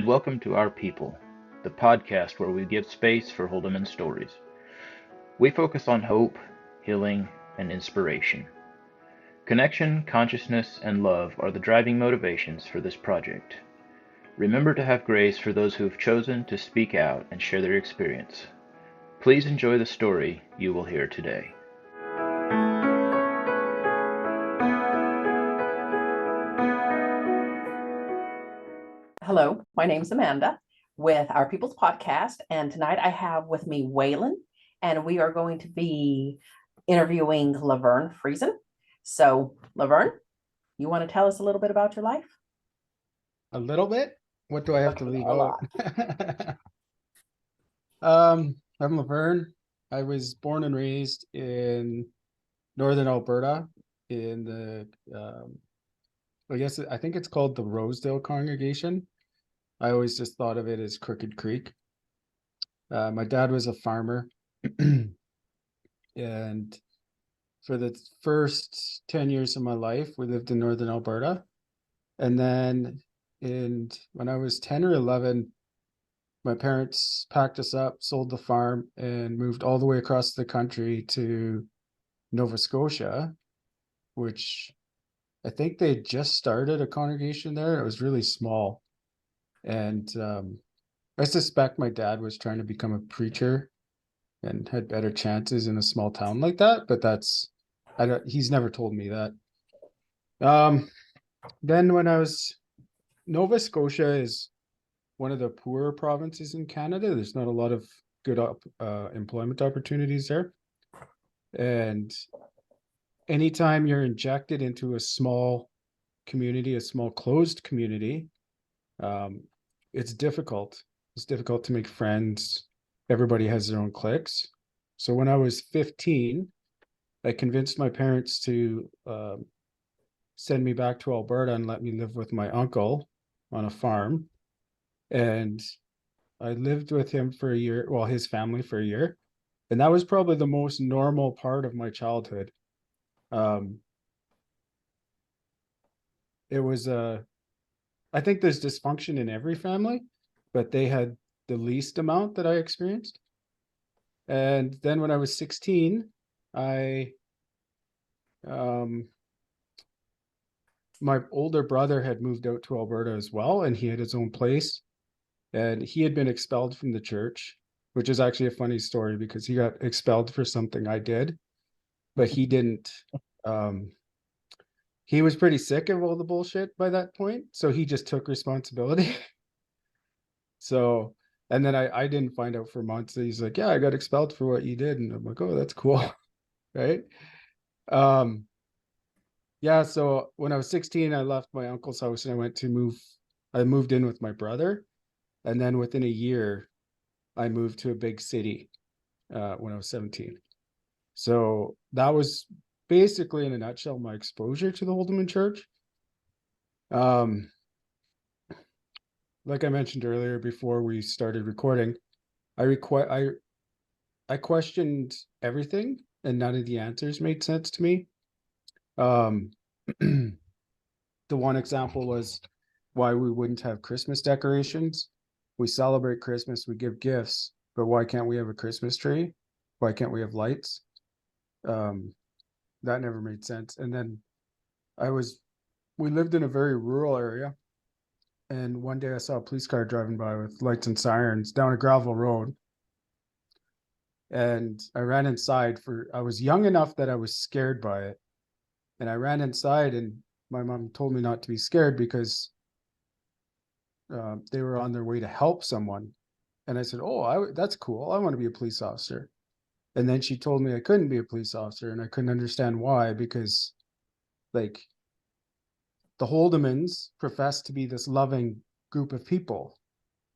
and welcome to Our People, the podcast where we give space for Holdeman stories. We focus on hope, healing, and inspiration. Connection, consciousness, and love are the driving motivations for this project. Remember to have grace for those who have chosen to speak out and share their experience. Please enjoy the story you will hear today. Hello, my name is Amanda with Our People's Podcast, and tonight I have with me Waylon, and we are going to be interviewing Laverne Friesen. So, Laverne, you want to tell us a little bit about your life? A little bit? What do I have to leave out? I'm Laverne. I was born and raised in northern Alberta in the I think it's called the Rosedale Congregation. I always just thought of it as Crooked Creek. My dad was a farmer, and for the first 10 years of my life, we lived in northern Alberta. And then when I was 10 or 11, my parents packed us up, sold the farm, and moved all the way across the country to Nova Scotia, which I think they just started a congregation there. It was really small. And I suspect my dad was trying to become a preacher and had better chances in a small town like that, but he's never told me that. Then when I was Nova Scotia is one of the poorer provinces in Canada. There's not a lot of good employment opportunities there. And anytime you're injected into a small community, a small closed community, it's difficult. It's difficult to make friends. Everybody has their own cliques. So when I was 15, I convinced my parents to send me back to Alberta and let me live with my uncle on a farm. And I lived with him for a year, well, his family for a year. And that was probably the most normal part of my childhood. It was I think there's dysfunction in every family, but they had the least amount that I experienced. And then when I was 16, my older brother had moved out to Alberta as well, and he had his own place. And he had been expelled from the church, which is actually a funny story because he got expelled for something I did, but he didn't. He was pretty sick of all the bullshit by that point, so he just took responsibility. So, and then I didn't find out for months. He's like, yeah, I got expelled for what you did. And I'm like, oh, that's cool. Right. Yeah. So when I was 16, I left my uncle's house and I moved in with my brother. And then within a year, I moved to a big city when I was 17. So that was basically, in a nutshell, my exposure to the Holdeman Church. Like I mentioned earlier before we started recording, I questioned everything and none of the answers made sense to me. The one example was why we wouldn't have Christmas decorations. We celebrate Christmas, we give gifts, but why can't we have a Christmas tree? Why can't we have lights? That never made sense. And then we lived in a very rural area. And one day I saw a police car driving by with lights and sirens down a gravel road. And I ran inside I was young enough that I was scared by it. And I ran inside and my mom told me not to be scared because they were on their way to help someone. And I said, oh, that's cool. I want to be a police officer. And then she told me I couldn't be a police officer, and I couldn't understand why, because like the Holdemans profess to be this loving group of people.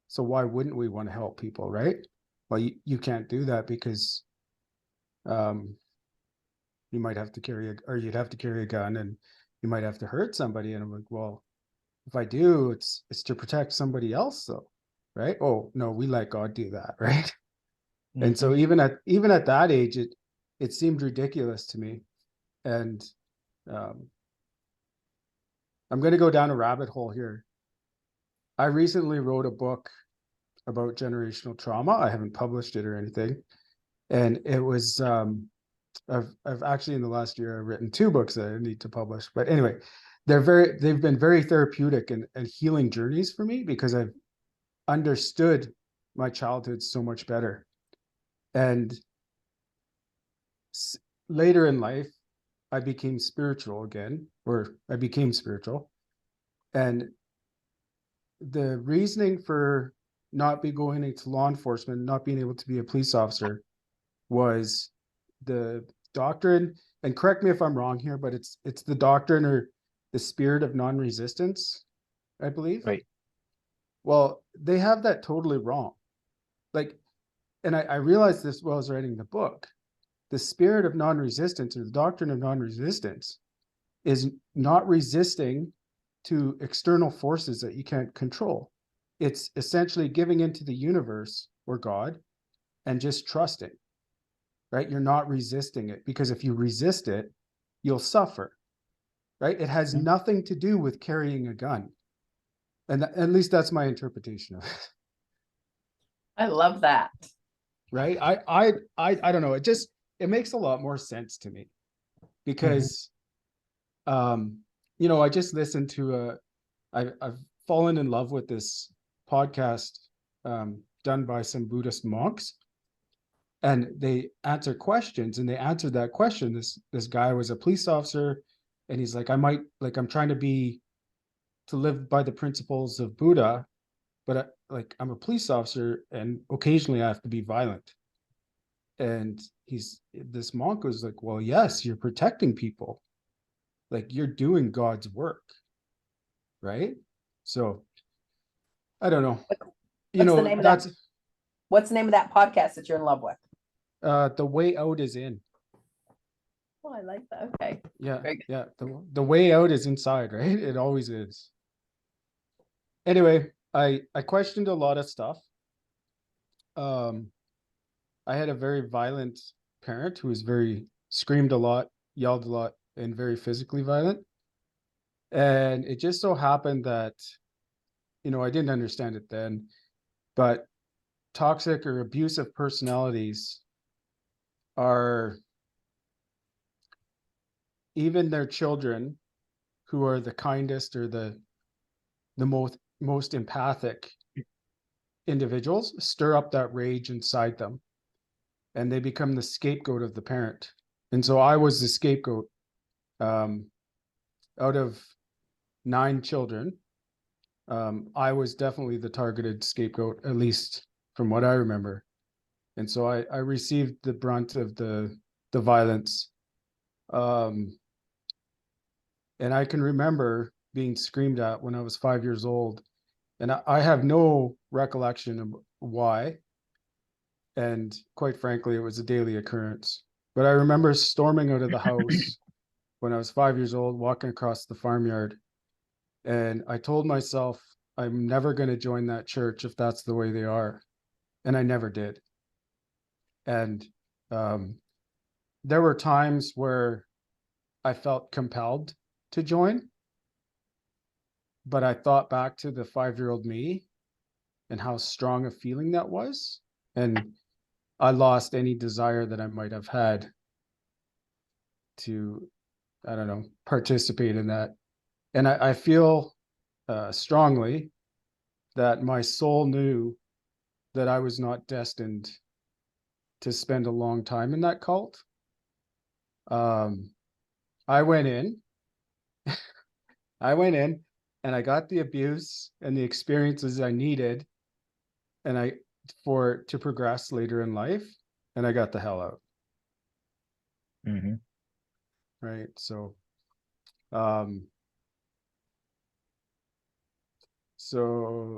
So why wouldn't we want to help people, right? Well, you can't do that because you might have to you'd have to carry a gun and you might have to hurt somebody. And I'm like, well, if I do, it's to protect somebody else though, right? Oh, no, we let God do that, right? Mm-hmm. And so even at that age, it seemed ridiculous to me. And I'm going to go down a rabbit hole here. I recently wrote a book about generational trauma. I haven't published it or anything. And it was, I've actually in the last year, I've written 2 books that I need to publish. But anyway, they've been very therapeutic and healing journeys for me because I've understood my childhood so much better. And later in life, I became spiritual again, or I became spiritual. And the reasoning for not be going into law enforcement, not being able to be a police officer, was the doctrine, and correct me if I'm wrong here, but it's the doctrine or the spirit of non-resistance, I believe. Right. Well, they have that totally wrong. Like, and I realized this while I was writing the book. The spirit of non-resistance, or the doctrine of non-resistance, is not resisting to external forces that you can't control. It's essentially giving into the universe or God and just trusting, right? You're not resisting it, because if you resist it, you'll suffer, right? It has nothing to do with carrying a gun. And at least that's my interpretation of it. I love that. Right? I don't know. It makes a lot more sense to me because, I just listened to I've fallen in love with this podcast done by some Buddhist monks, and they answer questions, and they answered that question. This guy was a police officer, and he's like, I'm trying to live by the principles of Buddha, but I'm a police officer, and occasionally I have to be violent. And this monk was like, well, yes, you're protecting people, like you're doing God's work, right? So I don't know. What's the name of that? What's the name of that podcast that you're in love with? The Way Out is In. Oh, I like that. Okay. Yeah. Yeah. The way out is inside, right? It always is. Anyway, I questioned a lot of stuff. I had a very violent parent who was screamed a lot, yelled a lot, and very physically violent. And it just so happened that, I didn't understand it then, but toxic or abusive personalities are, even their children, who are the kindest or the most empathic individuals, stir up that rage inside them, and they become the scapegoat of the parent. And so I was the scapegoat. Out of 9 children, I was definitely the targeted scapegoat, at least from what I remember. And so I received the brunt of the violence. And I can remember being screamed at when I was 5 years old. And I have no recollection of why. And quite frankly, it was a daily occurrence. But I remember storming out of the house when I was 5 years old, walking across the farmyard. And I told myself, I'm never going to join that church if that's the way they are. And I never did. And there were times where I felt compelled to join. But I thought back to the 5-year-old me and how strong a feeling that was. And I lost any desire that I might have had to, I don't know, participate in that. And I feel strongly that my soul knew that I was not destined to spend a long time in that cult. I went in and I got the abuse and the experiences I needed to progress later in life, and I got the hell out. Right. So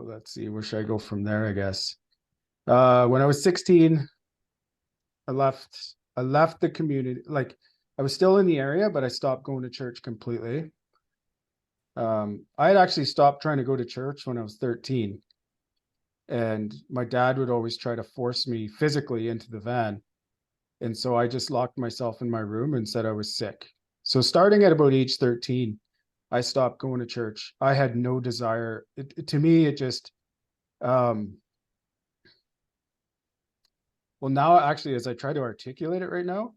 let's see, where should I go from there? I guess when I was 16, I left the community. Like, I was still in the area, but I stopped going to church completely. I had actually stopped trying to go to church when I was 13. And my dad would always try to force me physically into the van. And so I just locked myself in my room and said I was sick. So starting at about age 13, I stopped going to church. I had no desire. To me, it just, well, now actually, as I try to articulate it right now,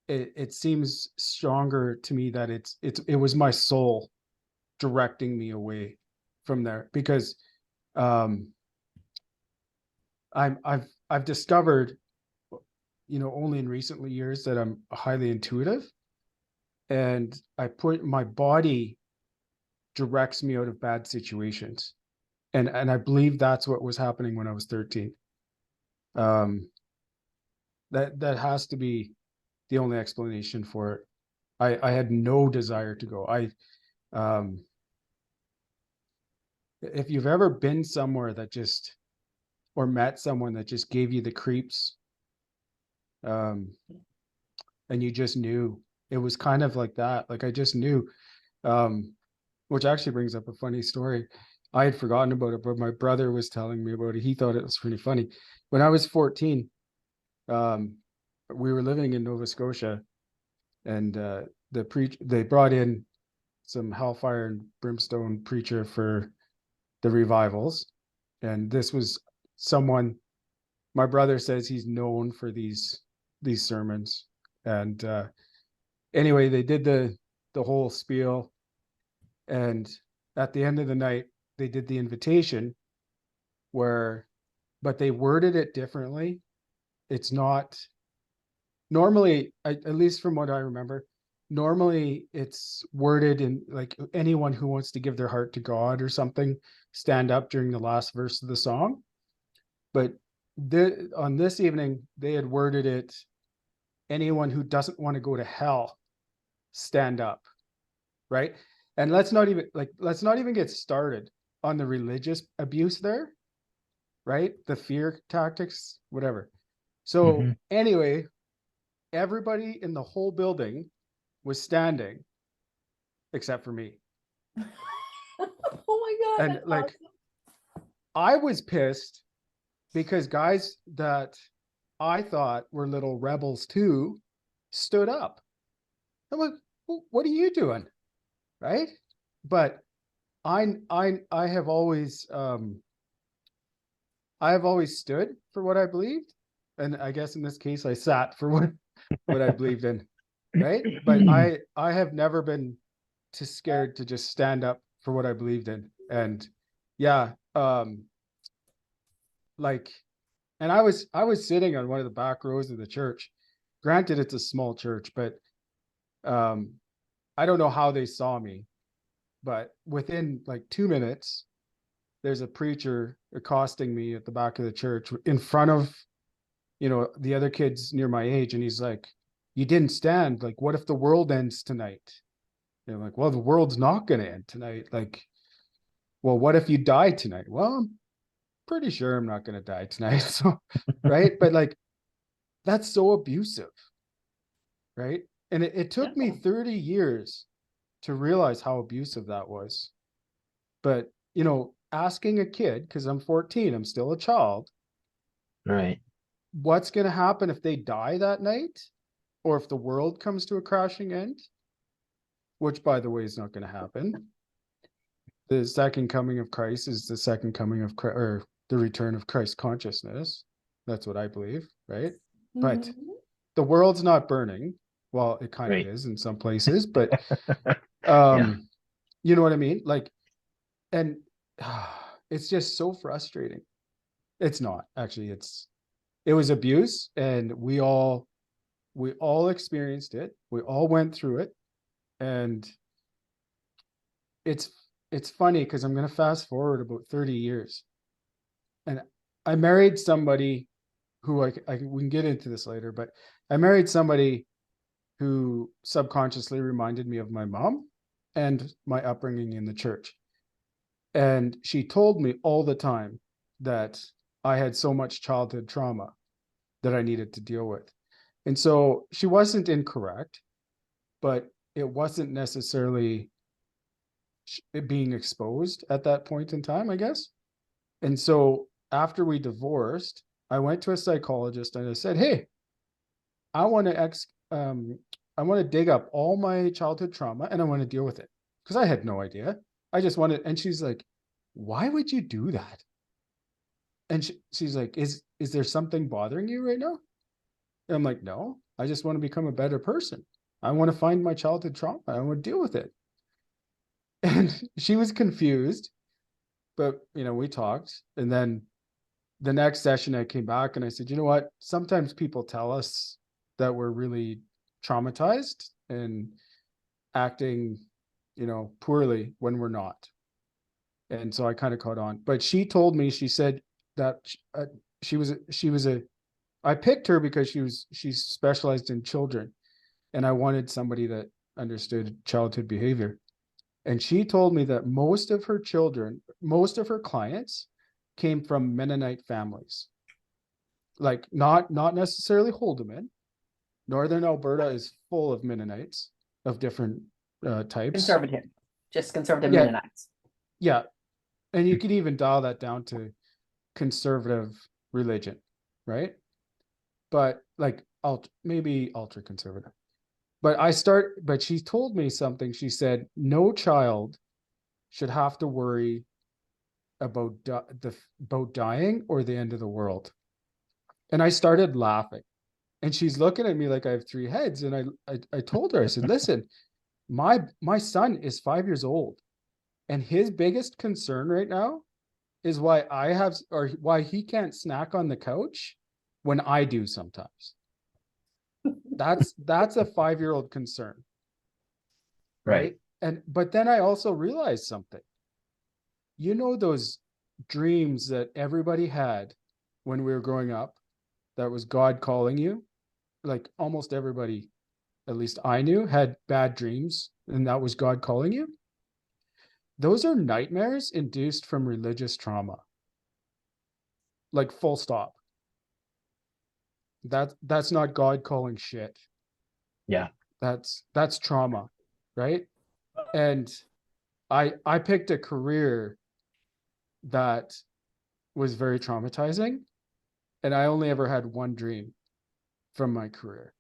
it seems stronger to me that it was my soul directing me away from there, because I've discovered, only in recent years, that I'm highly intuitive, and my body directs me out of bad situations. And I believe that's what was happening when I was 13. That has to be the only explanation for it. I had no desire to go. If you've ever been somewhere that just, or met someone that just gave you the creeps, and you just knew, it was kind of like that. Like I just knew, which actually brings up a funny story. I had forgotten about it, but my brother was telling me about it. He thought it was pretty funny. When I was 14, we were living in Nova Scotia, and they brought in some hellfire and brimstone preacher for the revivals. And this was someone, my brother says he's known for these sermons. And anyway, they did the whole spiel. And at the end of the night, they did the invitation but they worded it differently. It's not normally, at least from what I remember, normally it's worded in like, anyone who wants to give their heart to God or something, stand up during the last verse of the song. But on this evening, they had worded it, anyone who doesn't want to go to hell, stand up. Right. And let's not even get started on the religious abuse there. Right. The fear tactics, whatever. So anyway, everybody in the whole building was standing except for me. Oh my God. And like, awesome. I was pissed because guys that I thought were little rebels too stood up. I'm like, what are you doing? Right. But I have always stood for what I believed. And I guess in this case, I sat for what I believed in. Right. But I have never been too scared to just stand up for what I believed in. And yeah, like, and I was sitting on one of the back rows of the church. Granted, it's a small church, but I don't know how they saw me, but within like 2 minutes, there's a preacher accosting me at the back of the church in front of, the other kids near my age. And he's like, you didn't stand. Like, what if the world ends tonight? And I'm like, well, the world's not going to end tonight. Like, well, what if you die tonight? Well, I'm pretty sure I'm not going to die tonight. So, right. But like, that's so abusive. Right. And it took me 30 years to realize how abusive that was. But, asking a kid, because I'm 14, I'm still a child. Right. What's going to happen if they die that night? Or if the world comes to a crashing end? Which, by the way, is not going to happen. The second coming of Christ is the second coming of Christ, or the return of Christ consciousness. That's what I believe, right? Mm-hmm. But the world's not burning. Well, it kind of is in some places, but you know what I mean? Like, and it's just so frustrating. It's not actually, it was abuse, and we all experienced it. We all went through it. And it's funny because I'm going to fast forward about 30 years. And I married somebody who we can get into this later, but I married somebody who subconsciously reminded me of my mom and my upbringing in the church. And she told me all the time that I had so much childhood trauma that I needed to deal with. And so she wasn't incorrect, but it wasn't necessarily it being exposed at that point in time, I guess. And so after we divorced, I went to a psychologist and I said, hey, I want to dig up all my childhood trauma and I want to deal with it. because I had no idea. I just wanted, and she's like, why would you do that? And she's like, is there something bothering you right now? And I'm like, no, I just want to become a better person. I want to find my childhood trauma. I want to deal with it. And she was confused, but we talked. And then the next session I came back and I said, you know what? Sometimes people tell us that we're really traumatized and acting, poorly when we're not. And so I kind of caught on. But she told me, she said that I picked her because she's specialized in children, and I wanted somebody that understood childhood behavior. And she told me that most of her clients came from Mennonite families. Like not necessarily Holdeman. Northern Alberta is full of Mennonites of different types. Just conservative Yeah. Mennonites. Yeah. And you could even dial that down to conservative religion, right? But like maybe ultra conservative. But she told me something. She said, no child should have to worry about dying or the end of the world. And I started laughing. And she's looking at me like I have three heads. And I told her, I said, listen, my son is 5 years old. And his biggest concern right now is why he can't snack on the couch when I do sometimes. That's a 5-year-old concern. Right. But then I also realized something. Those dreams that everybody had when we were growing up, that was God calling you. Like almost everybody, at least I knew, had bad dreams, and that was God calling you. Those are nightmares induced from religious trauma. Like full stop. That's not God calling shit. Yeah. That's trauma, right? And I picked a career that was very traumatizing, and I only ever had one dream from my career.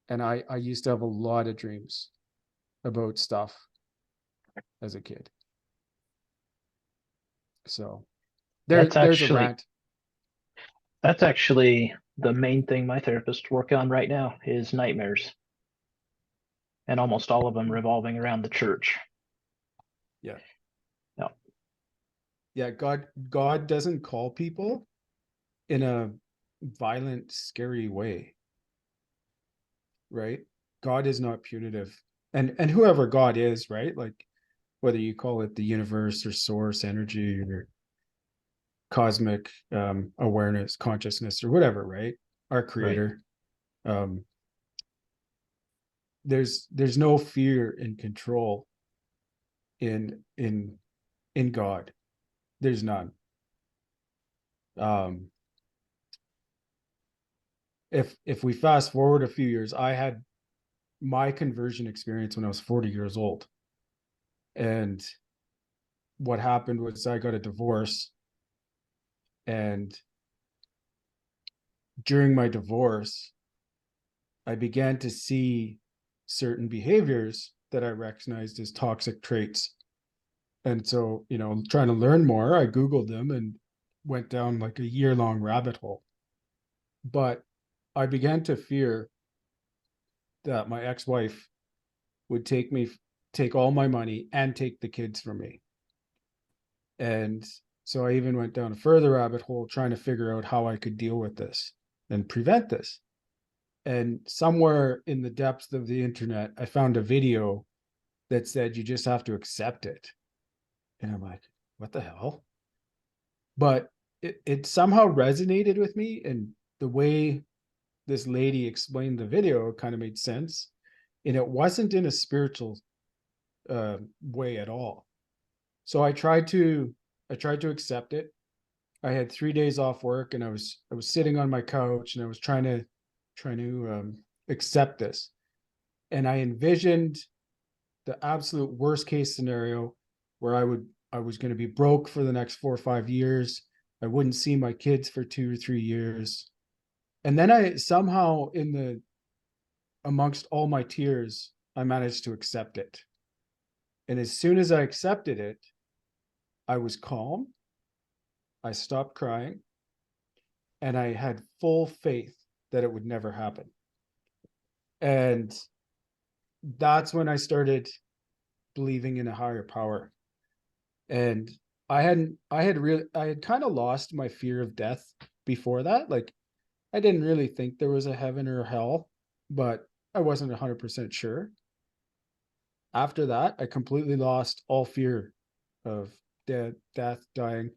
And I used to have a lot of dreams about stuff as a kid. So there's a rant. That's actually the main thing my therapist work on right now is nightmares. And almost all of them revolving around the church. Yeah. No. Yeah, God doesn't call people in a violent, scary way. Right? God is not punitive. And whoever God is, right? Like whether you call it the universe or source energy or cosmic awareness, consciousness, or whatever, right? Our creator. Right. There's no fear and control in God. There's none. If we fast forward a few years, I had my conversion experience when I was 40 years old. And what happened was I got a divorce. And during my divorce, I began to see certain behaviors that I recognized as toxic traits. And so, trying to learn more, I Googled them and went down like a year-long rabbit hole. But I began to fear that my ex-wife would take all my money and take the kids from me. And so I even went down a further rabbit hole trying to figure out how I could deal with this and prevent this. And somewhere in the depths of the internet, I found a video that said you just have to accept it. And I'm like, what the hell? But it somehow resonated with me, and the way this lady explained the video kind of made sense. And it wasn't in a spiritual way at all. So I tried to accept it. I had 3 days off work, and I was sitting on my couch, and I was trying to accept this. And I envisioned the absolute worst case scenario where I was going to be broke for the next 4 or 5 years. I wouldn't see my kids for 2 or 3 years. And then I somehow, amongst all my tears, I managed to accept it. And as soon as I accepted it, I was calm. I stopped crying. And I had full faith that it would never happen. And that's when I started believing in a higher power. And I had kind of lost my fear of death before that. Like, I didn't really think there was a heaven or a hell, but I wasn't 100% sure. After that, I completely lost all fear of death, dying,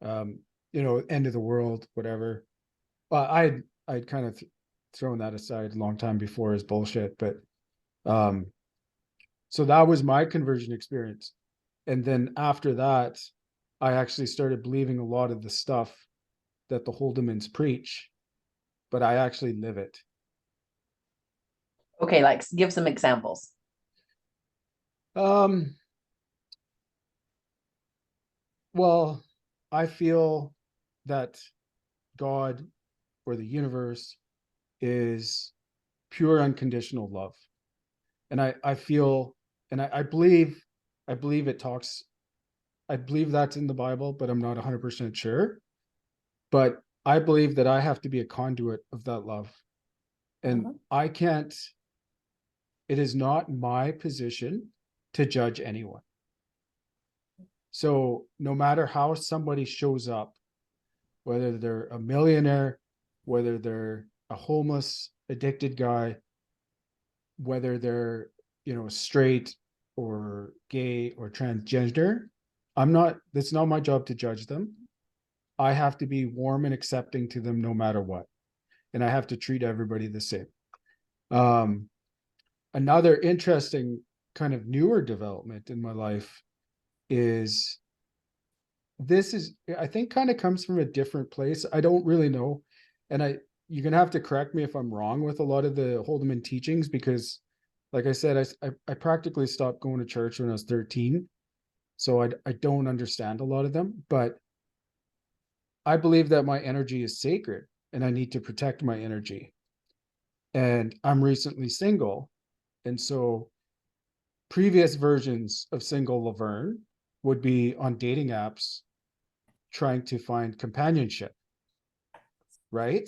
end of the world, whatever. Well, I'd kind of thrown that aside a long time before as bullshit, but so that was my conversion experience. And then after that, I actually started believing a lot of the stuff that the Holdemans preach, but I actually live it. Okay, like give some examples. Well, I feel that God or the universe is pure unconditional love. And I feel, and I believe it talks, I believe that's in the Bible, but I'm not 100% sure. But I believe that I have to be a conduit of that love. And I can't, it is not my position to judge anyone. So no matter how somebody shows up, whether they're a millionaire, whether they're a homeless, addicted guy, whether they're, straight or gay or transgender, it's not my job to judge them. I have to be warm and accepting to them no matter what. And I have to treat everybody the same. Another interesting kind of newer development in my life is I think kind of comes from a different place. I don't really know. And you're going to have to correct me if I'm wrong with a lot of the Holdeman teachings, because like I said, I practically stopped going to church when I was 13. So I don't understand a lot of them, but I believe that my energy is sacred and I need to protect my energy. And I'm recently single. And so previous versions of single Laverne would be on dating apps trying to find companionship, right?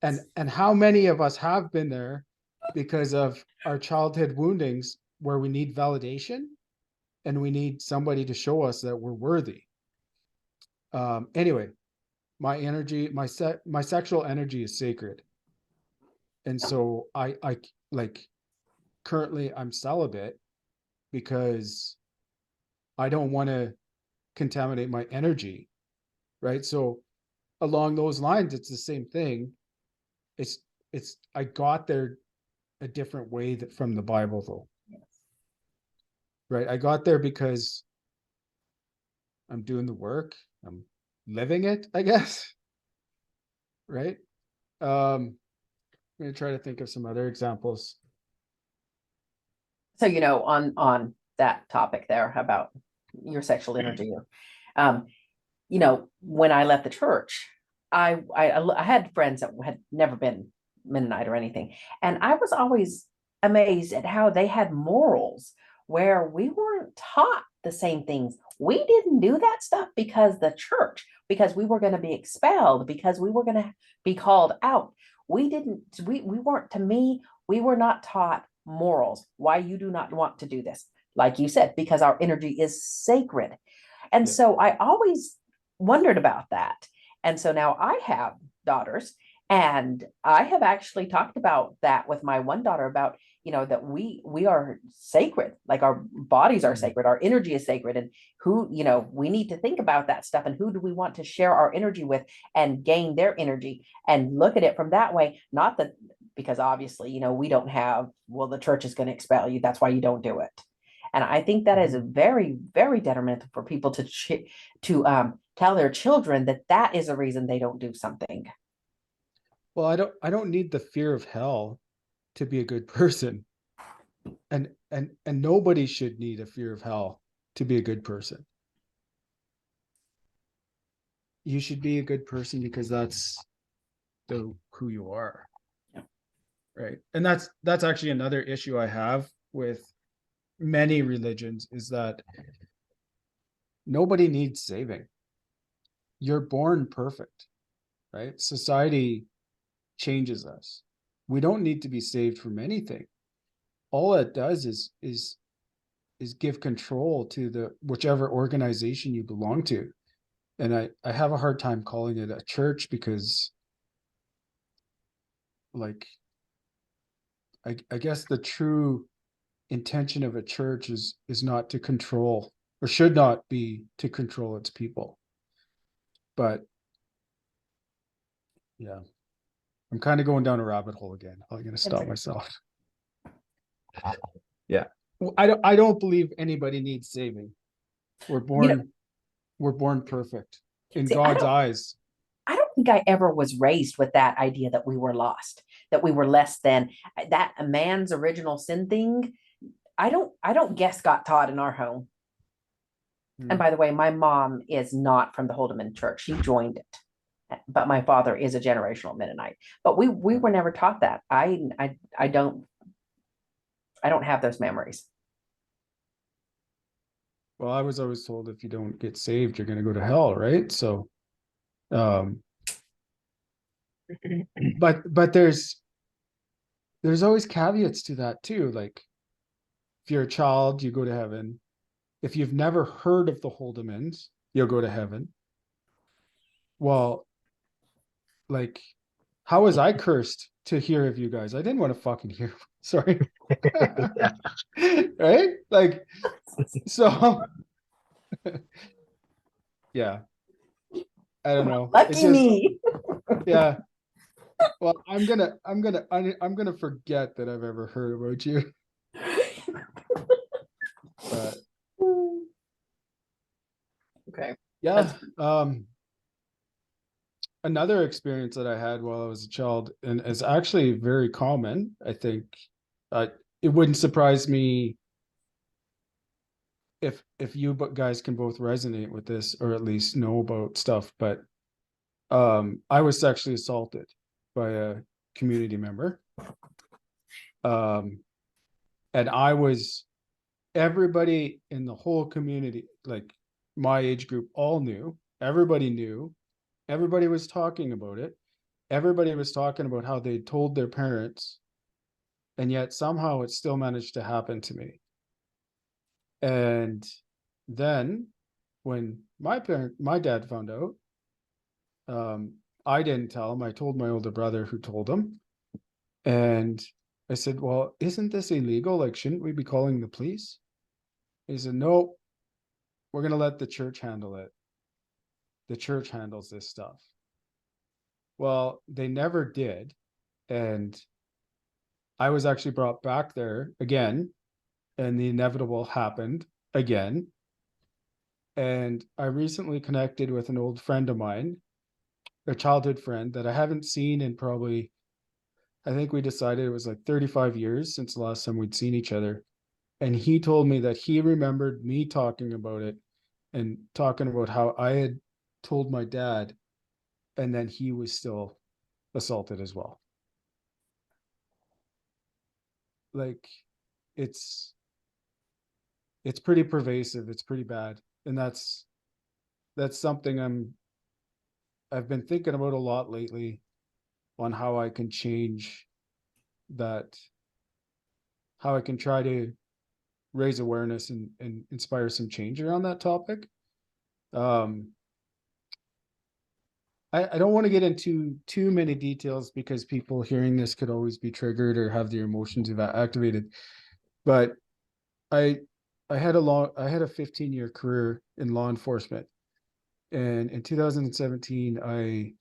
And how many of us have been there because of our childhood woundings where we need validation and we need somebody to show us that we're worthy. Anyway, my energy, my sexual energy is sacred. And so I like, currently I'm celibate because I don't want to contaminate my energy, right? So along those lines, it's the same thing. It's I got there a different way from the Bible, though. Yes. Right? I got there because I'm doing the work. I'm living it, I guess. Right? I'm going to try to think of some other examples. So, on that topic there about your sexual energy, when I left the church, I had friends that had never been Mennonite or anything, and I was always amazed at how they had morals where we weren't taught the same things. We didn't do that stuff because because we were going to be expelled, because we were going to be called out. We weren't, to me, we were not taught morals. Why you do not want to do this. Like you said, because our energy is sacred. And so I always wondered about that. And so now I have daughters, and I have actually talked about that with my one daughter about, that we are sacred, like our bodies are sacred, our energy is sacred, and who, we need to think about that stuff, and who do we want to share our energy with and gain their energy, and look at it from that way. Not that, because obviously, we don't have, well, the church is going to expel you, that's why you don't do it. And I think that is very, very detrimental for people to tell their children that is a reason they don't do something. Well, I don't need the fear of hell to be a good person. And nobody should need a fear of hell to be a good person. You should be a good person because that's who you are. Yeah. Right. And that's actually another issue I have with many religions is that nobody needs saving. You're born perfect, right? Society changes us. We don't need to be saved from anything. All it does is give control to the whichever organization you belong to. And I have a hard time calling it a church because, like, I guess the true intention of a church is not to control, or should not be to control its people. But yeah, I'm kind of going down a rabbit hole again. I'm going to stop myself. Yeah. I don't believe anybody needs saving. We're born perfect in God's eyes. I don't think I ever was raised with that idea that we were lost, that we were less than that. A man's original sin thing. I don't guess got taught in our home. And by the way, my mom is not from the Holdeman church. She joined it, but my father is a generational Mennonite. But we were never taught that. I don't have those memories. Well, I was always told if you don't get saved, you're going to go to hell, right? So, but there's always caveats to that too. Like, if you're a child, you go to heaven. If you've never heard of the Holdemans, you'll go to heaven. Well, like, how was I cursed to hear of you guys? I didn't want to fucking hear. Sorry. Right? Like, so yeah. I don't know. Lucky me. Yeah. Well, I'm gonna forget that I've ever heard about you. But okay. Yeah. Another experience that I had while I was a child, and is actually very common, I think. It wouldn't surprise me if you guys can both resonate with this, or at least know about stuff. But I was sexually assaulted by a community member. And everybody in the whole community, like my age group, all knew. Everybody knew. Everybody was talking about it. Everybody was talking about how they told their parents, and yet somehow it still managed to happen to me. And then when my dad found out, I didn't tell him. I told my older brother, who told him. And I said, well, isn't this illegal? Like, shouldn't we be calling the police? He said, no, we're going to let the church handle it. The church handles this stuff. Well, they never did. And I was actually brought back there again, and the inevitable happened again. And I recently connected with an old friend of mine, a childhood friend that I haven't seen in probably, I think we decided it was like 35 years since the last time we'd seen each other. And he told me that he remembered me talking about it and talking about how I had told my dad, and then he was still assaulted as well. Like, it's pretty pervasive. It's pretty bad. And that's something I've been thinking about a lot lately, on how I can change that, how I can try to raise awareness and inspire some change around that topic. I don't want to get into too many details, because people hearing this could always be triggered or have their emotions activated. But I had a 15-year career in law enforcement, and in 2017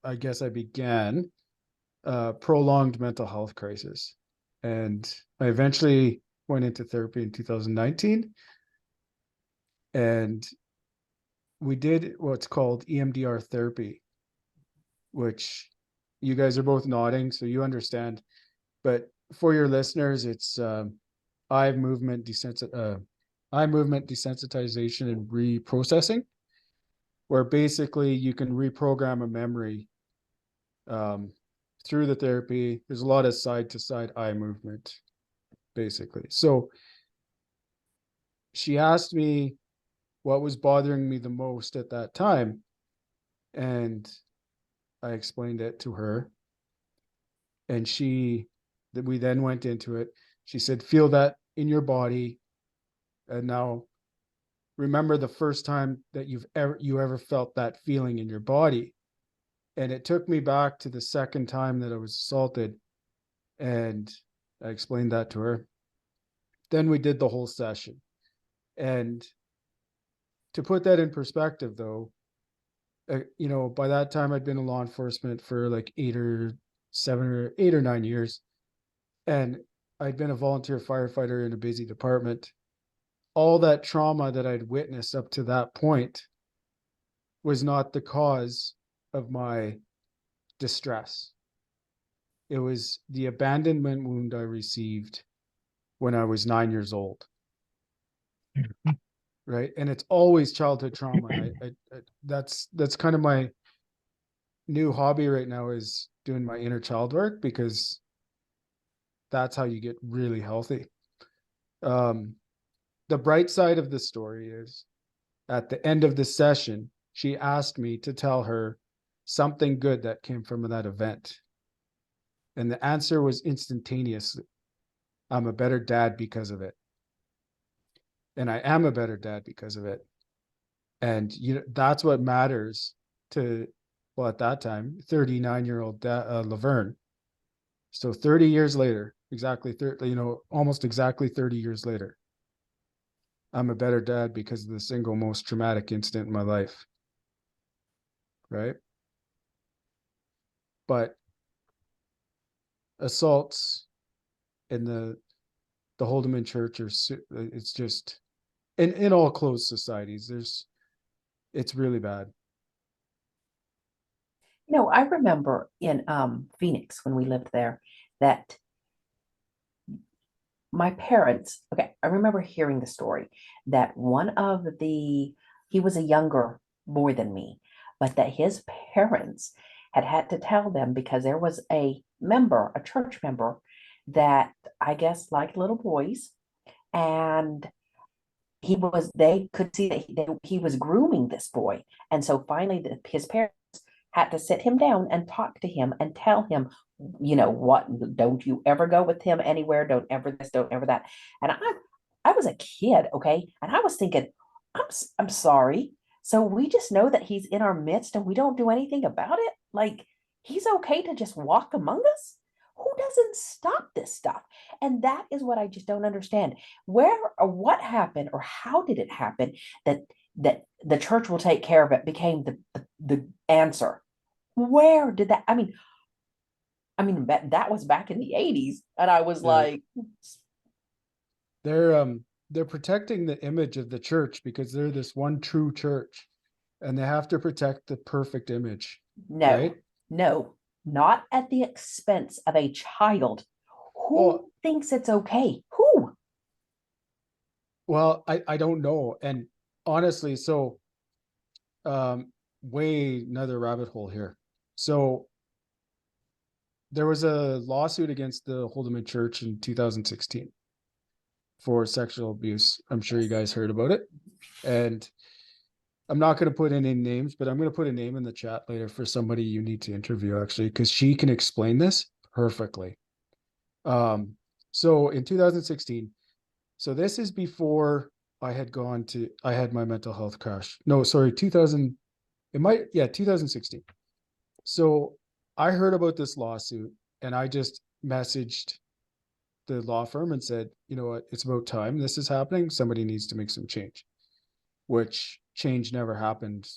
I guess I began a prolonged mental health crisis, and I eventually went into therapy in 2019, and we did what's called EMDR therapy, which you guys are both nodding, so you understand. But for your listeners, it's eye movement desensitization and reprocessing, where basically you can reprogram a memory through the therapy. There's a lot of side to side eye movement, basically. So she asked me what was bothering me the most at that time. And I explained it to her. And we then went into it. She said, feel that in your body. And now remember the first time that you ever felt that feeling in your body. And it took me back to the second time that I was assaulted. And I explained that to her. Then we did the whole session. And to put that in perspective, though, by that time I'd been in law enforcement for like 8 or 9 years. And I'd been a volunteer firefighter in a busy department. All that trauma that I'd witnessed up to that point was not the cause of my distress. It was the abandonment wound I received when I was 9 years old. Right. And it's always childhood trauma. That's kind of my new hobby right now, is doing my inner child work, because that's how you get really healthy. The bright side of the story is, at the end of the session, she asked me to tell her something good that came from that event. And the answer was instantaneous. I'm a better dad because of it. And I am a better dad because of it. And that's what matters to, well, at that time, 39-year-old Laverne. So 30 years later, almost exactly 30 years later, I'm a better dad because of the single most traumatic incident in my life. Right? But assaults in the Holdeman church it's just, in all closed societies, it's really bad. I remember in Phoenix, when we lived there, that my parents, okay, I remember hearing the story that he was a younger boy than me, but that his parents had to tell them, because there was a church member, that I guess liked little boys, and they could see that he was grooming this boy. And so finally his parents had to sit him down and talk to him and tell him, what, don't you ever go with him anywhere, don't ever this, don't ever that. And I was a kid, okay, and I was thinking, I'm sorry, so we just know that he's in our midst and we don't do anything about it? Like, he's okay to just walk among us? Who doesn't stop this stuff? And that is what I just don't understand. Where or what happened, or how did it happen that the church will take care of it became the answer? Where did that? That was back in the 80s, and I was like, they're protecting the image of the church, because they're this one true church, and they have to protect the perfect image. no, right? No, not at the expense of a child. Who thinks it's okay? Who? Well, I don't know. And honestly, so way another rabbit hole here. So there was a lawsuit against the Holdeman Church in 2016 for sexual abuse. I'm sure you guys heard about it. And I'm not going to put any names, but I'm going to put a name in the chat later for somebody you need to interview, actually, because she can explain this perfectly. So in 2016, so this is before I had my mental health crash. No, sorry, 2016. So I heard about this lawsuit, and I just messaged the law firm and said, you know what, it's about time this is happening. Somebody needs to make some change, which change never happened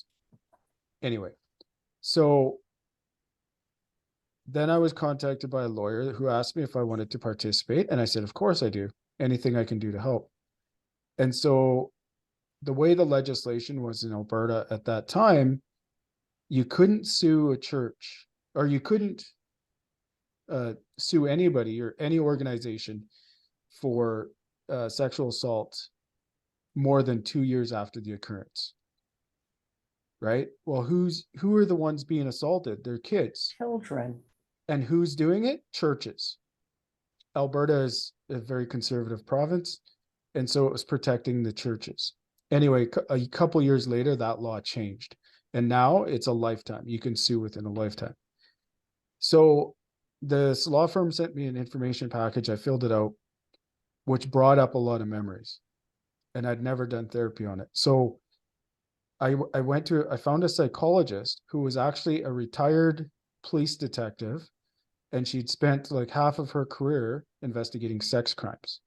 anyway. So then I was contacted by a lawyer who asked me if I wanted to participate. And I said, of course I do. Anything I can do to help. And so the way the legislation was in Alberta at that time, you couldn't sue a church, or you couldn't sue anybody or any organization for sexual assault more than 2 years after the occurrence. Right? Well, who are the ones being assaulted? They're kids. Children. And who's doing it? Churches. Alberta is a very conservative province, and so it was protecting the churches. Anyway, a couple years later, that law changed, and now it's a lifetime. You can sue within a lifetime. So this law firm sent me an information package. I filled it out, which brought up a lot of memories, and I'd never done therapy on it. So I found a psychologist who was actually a retired police detective, and she'd spent like half of her career investigating sex crimes.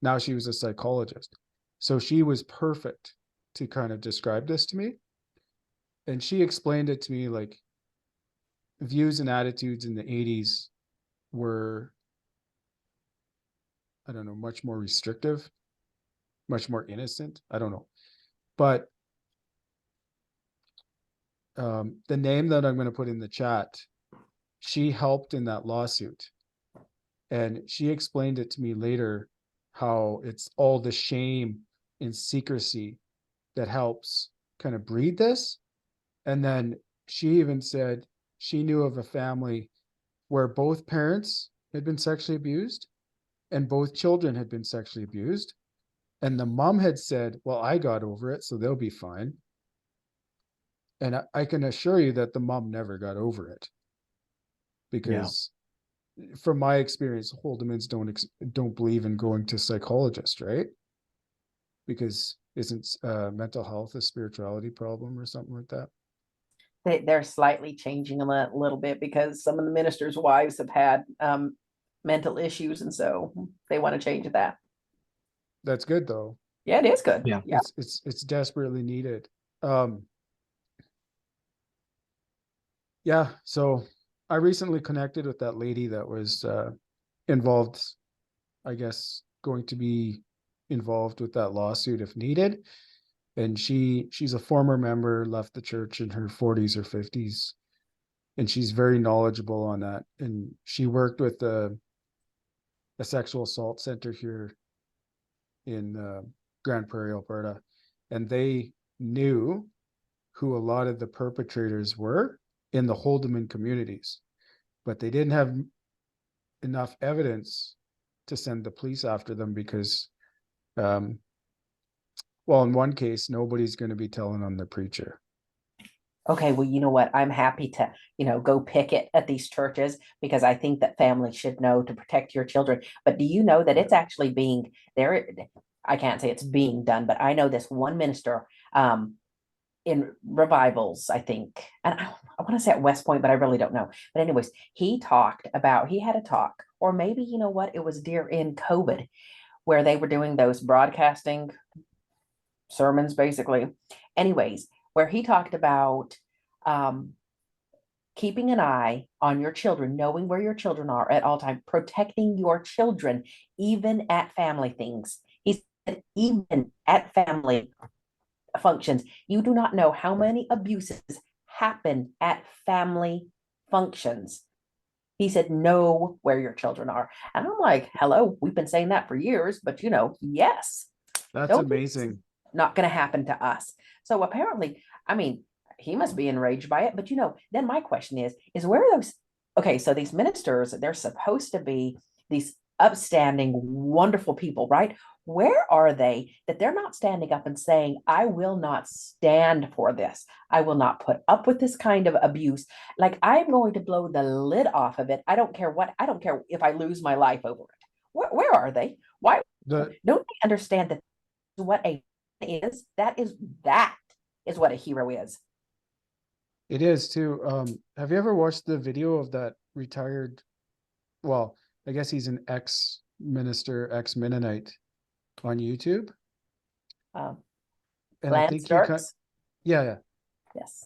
Now she was a psychologist. So she was perfect to kind of describe this to me. And she explained it to me like views and attitudes in the 80s were, I don't know, much more restrictive, much more innocent. I don't know. But the name that I'm going to put in the chat, she helped in that lawsuit. And she explained it to me later, how it's all the shame and secrecy that helps kind of breed this. And then she even said she knew of a family where both parents had been sexually abused and both children had been sexually abused. And the mom had said, well, I got over it, so they'll be fine. And I can assure you that the mom never got over it, because from my experience, Holdemans don't believe in going to psychologists, right? Because isn't mental health a spirituality problem or something like that? They're slightly changing a little bit because some of the ministers' wives have had mental issues, and so they want to change that. That's good though. Yeah, it is good. Yeah. It's desperately needed. Yeah, so I recently connected with that lady that was involved, I guess, going to be involved with that lawsuit if needed. And she's a former member, left the church in her 40s or 50s, and she's very knowledgeable on that. And she worked with a sexual assault center here in Grand Prairie, Alberta, and they knew who a lot of the perpetrators were in the Holdeman communities, but they didn't have enough evidence to send the police after them because well, in one case, nobody's going to be telling on the preacher. Okay, well, you know what? I'm happy to, go picket at these churches because I think that families should know to protect your children. But do you know that it's actually being there? I can't say it's being done, but I know this one minister in revivals, I think, and I want to say at West Point, but I really don't know. But anyways, he had a talk, or maybe, you know what? It was during COVID where they were doing those broadcasting sermons, basically. Anyways, where he talked about keeping an eye on your children, knowing where your children are at all times, protecting your children, even at family things. He said, even at family functions, you do not know how many abuses happen at family functions. He said, know where your children are. And I'm like, hello, we've been saying that for years, but yes. That's amazing. Not going to happen to us. So apparently, I mean, he must be enraged by it. But then my question is where are those? Okay, so these ministers, they're supposed to be these upstanding, wonderful people, right? Where are they that they're not standing up and saying, I will not stand for this. I will not put up with this kind of abuse. Like, I'm going to blow the lid off of it. I don't care if I lose my life over it. Where are they? Why don't they understand that what a is? That is what a hero is. It is too. Have you ever watched the video of that retired, well, I guess he's an ex-minister, ex-Mennonite on YouTube? And I think yeah. Yes.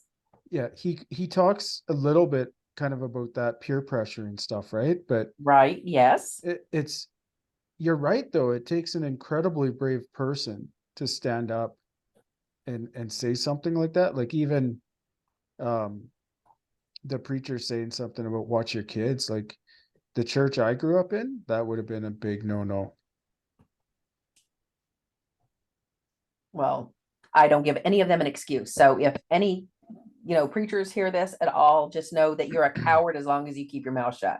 Yeah, he talks a little bit kind of about that peer pressure and stuff, right? But right, yes. It's you're right though. It takes an incredibly brave person to stand up and say something like that. Like even the preacher saying something about watch your kids, like the church I grew up in, that would have been a big no-no. Well, I don't give any of them an excuse. So if any, preachers hear this at all, just know that you're a coward as long as you keep your mouth shut.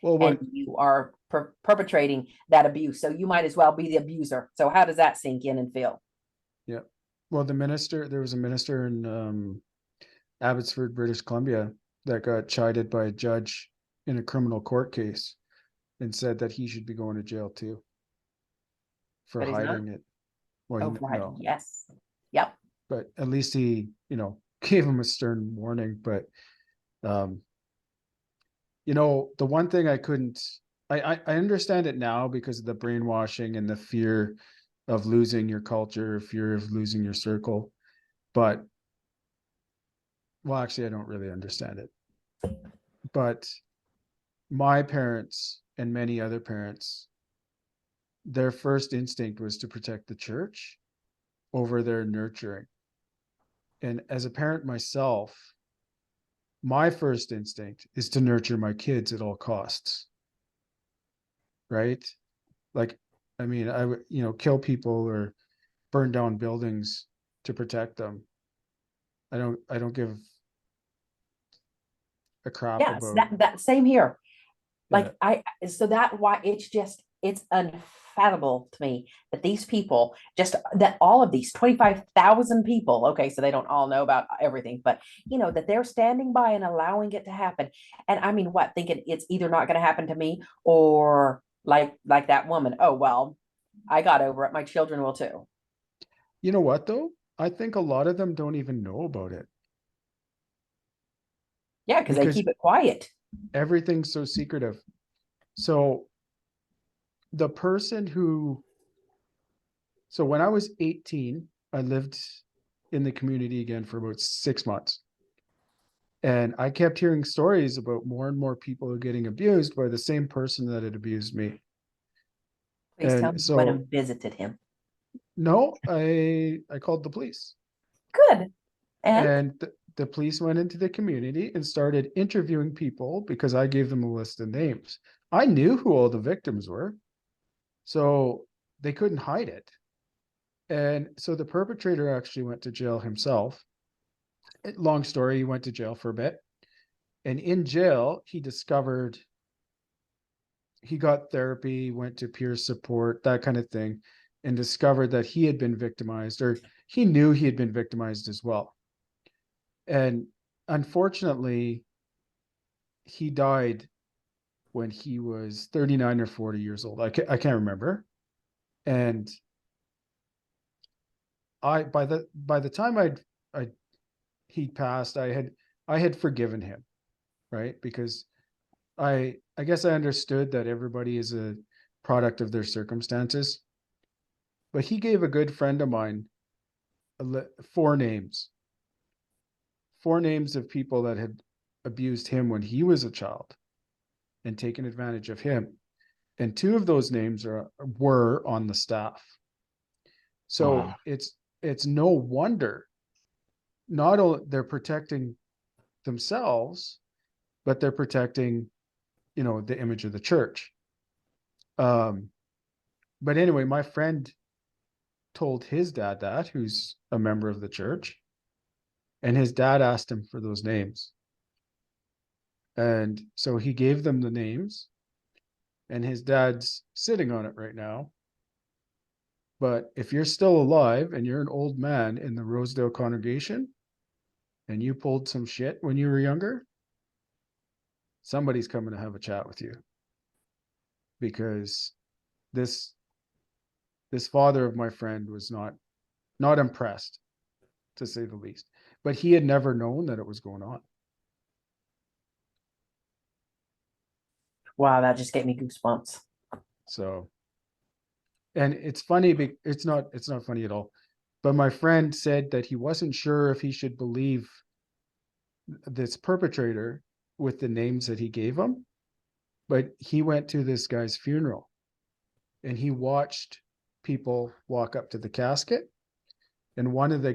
Well, and you are perpetrating that abuse. So you might as well be the abuser. So how does that sink in and feel? Yeah. Well, there was a minister in Abbotsford, British Columbia, that got chided by a judge in a criminal court case and said that he should be going to jail too for But he's not. hiding it. Well, Oh, right. no, Yes. Yep. but at least he, gave him a stern warning. But, the one thing I understand it now because of the brainwashing and the fear of losing your culture, fear of losing your circle. But, well, actually, I don't really understand it. But my parents and many other parents, their first instinct was to protect the church over their nurturing. And as a parent myself, my first instinct is to nurture my kids at all costs. Right? Like, I mean, I would, kill people or burn down buildings to protect them. I don't give a crap Yes, about. that same here. Yeah. Like so that why it's unfathomable to me that these people that all of these 25,000 people, okay, so they don't all know about everything, but that they're standing by and allowing it to happen. And I mean, what, thinking it's either not going to happen to me or like that woman, oh well, I got over it, my children will too. You know what though? I think a lot of them don't even know about it Yeah, because they because keep it quiet. everything's so secretive. So the person so when I was 18, I lived in the community again for about 6 months. And I kept hearing stories about more and more people getting abused by the same person that had abused me. Please tell And me you went so, and visited him. no, I called the police. Good. And And the police went into the community and started interviewing people because I gave them a list of names. I knew who all the victims were, so they couldn't hide it. And so the perpetrator actually went to jail himself. Long story, he went to jail for a bit. And in jail, he got therapy, went to peer support, that kind of thing, and discovered that he had been victimized, or he knew he had been victimized as well. And unfortunately, he died when he was 39 or 40 years old. I can't remember. And by the time he passed, I had forgiven him, right? Because I guess I understood that everybody is a product of their circumstances. But he gave a good friend of mine four names of people that had abused him when he was a child and taken advantage of him. And two of those names were on the staff. So Wow. it's no wonder not only they're protecting themselves, but they're protecting, the image of the church. But anyway, my friend told his dad that, who's a member of the church, and his dad asked him for those names. And so he gave them the names, and his dad's sitting on it right now. But if you're still alive and you're an old man in the Rosedale congregation and you pulled some shit when you were younger, somebody's coming to have a chat with you, because this father of my friend was not impressed, to say the least. But he had never known that it was going on. wow, that just gave me goosebumps. So, and it's funny, it's not funny at all. But my friend said that he wasn't sure if he should believe this perpetrator with the names that he gave him. But he went to this guy's funeral and he watched people walk up to the casket. And one of the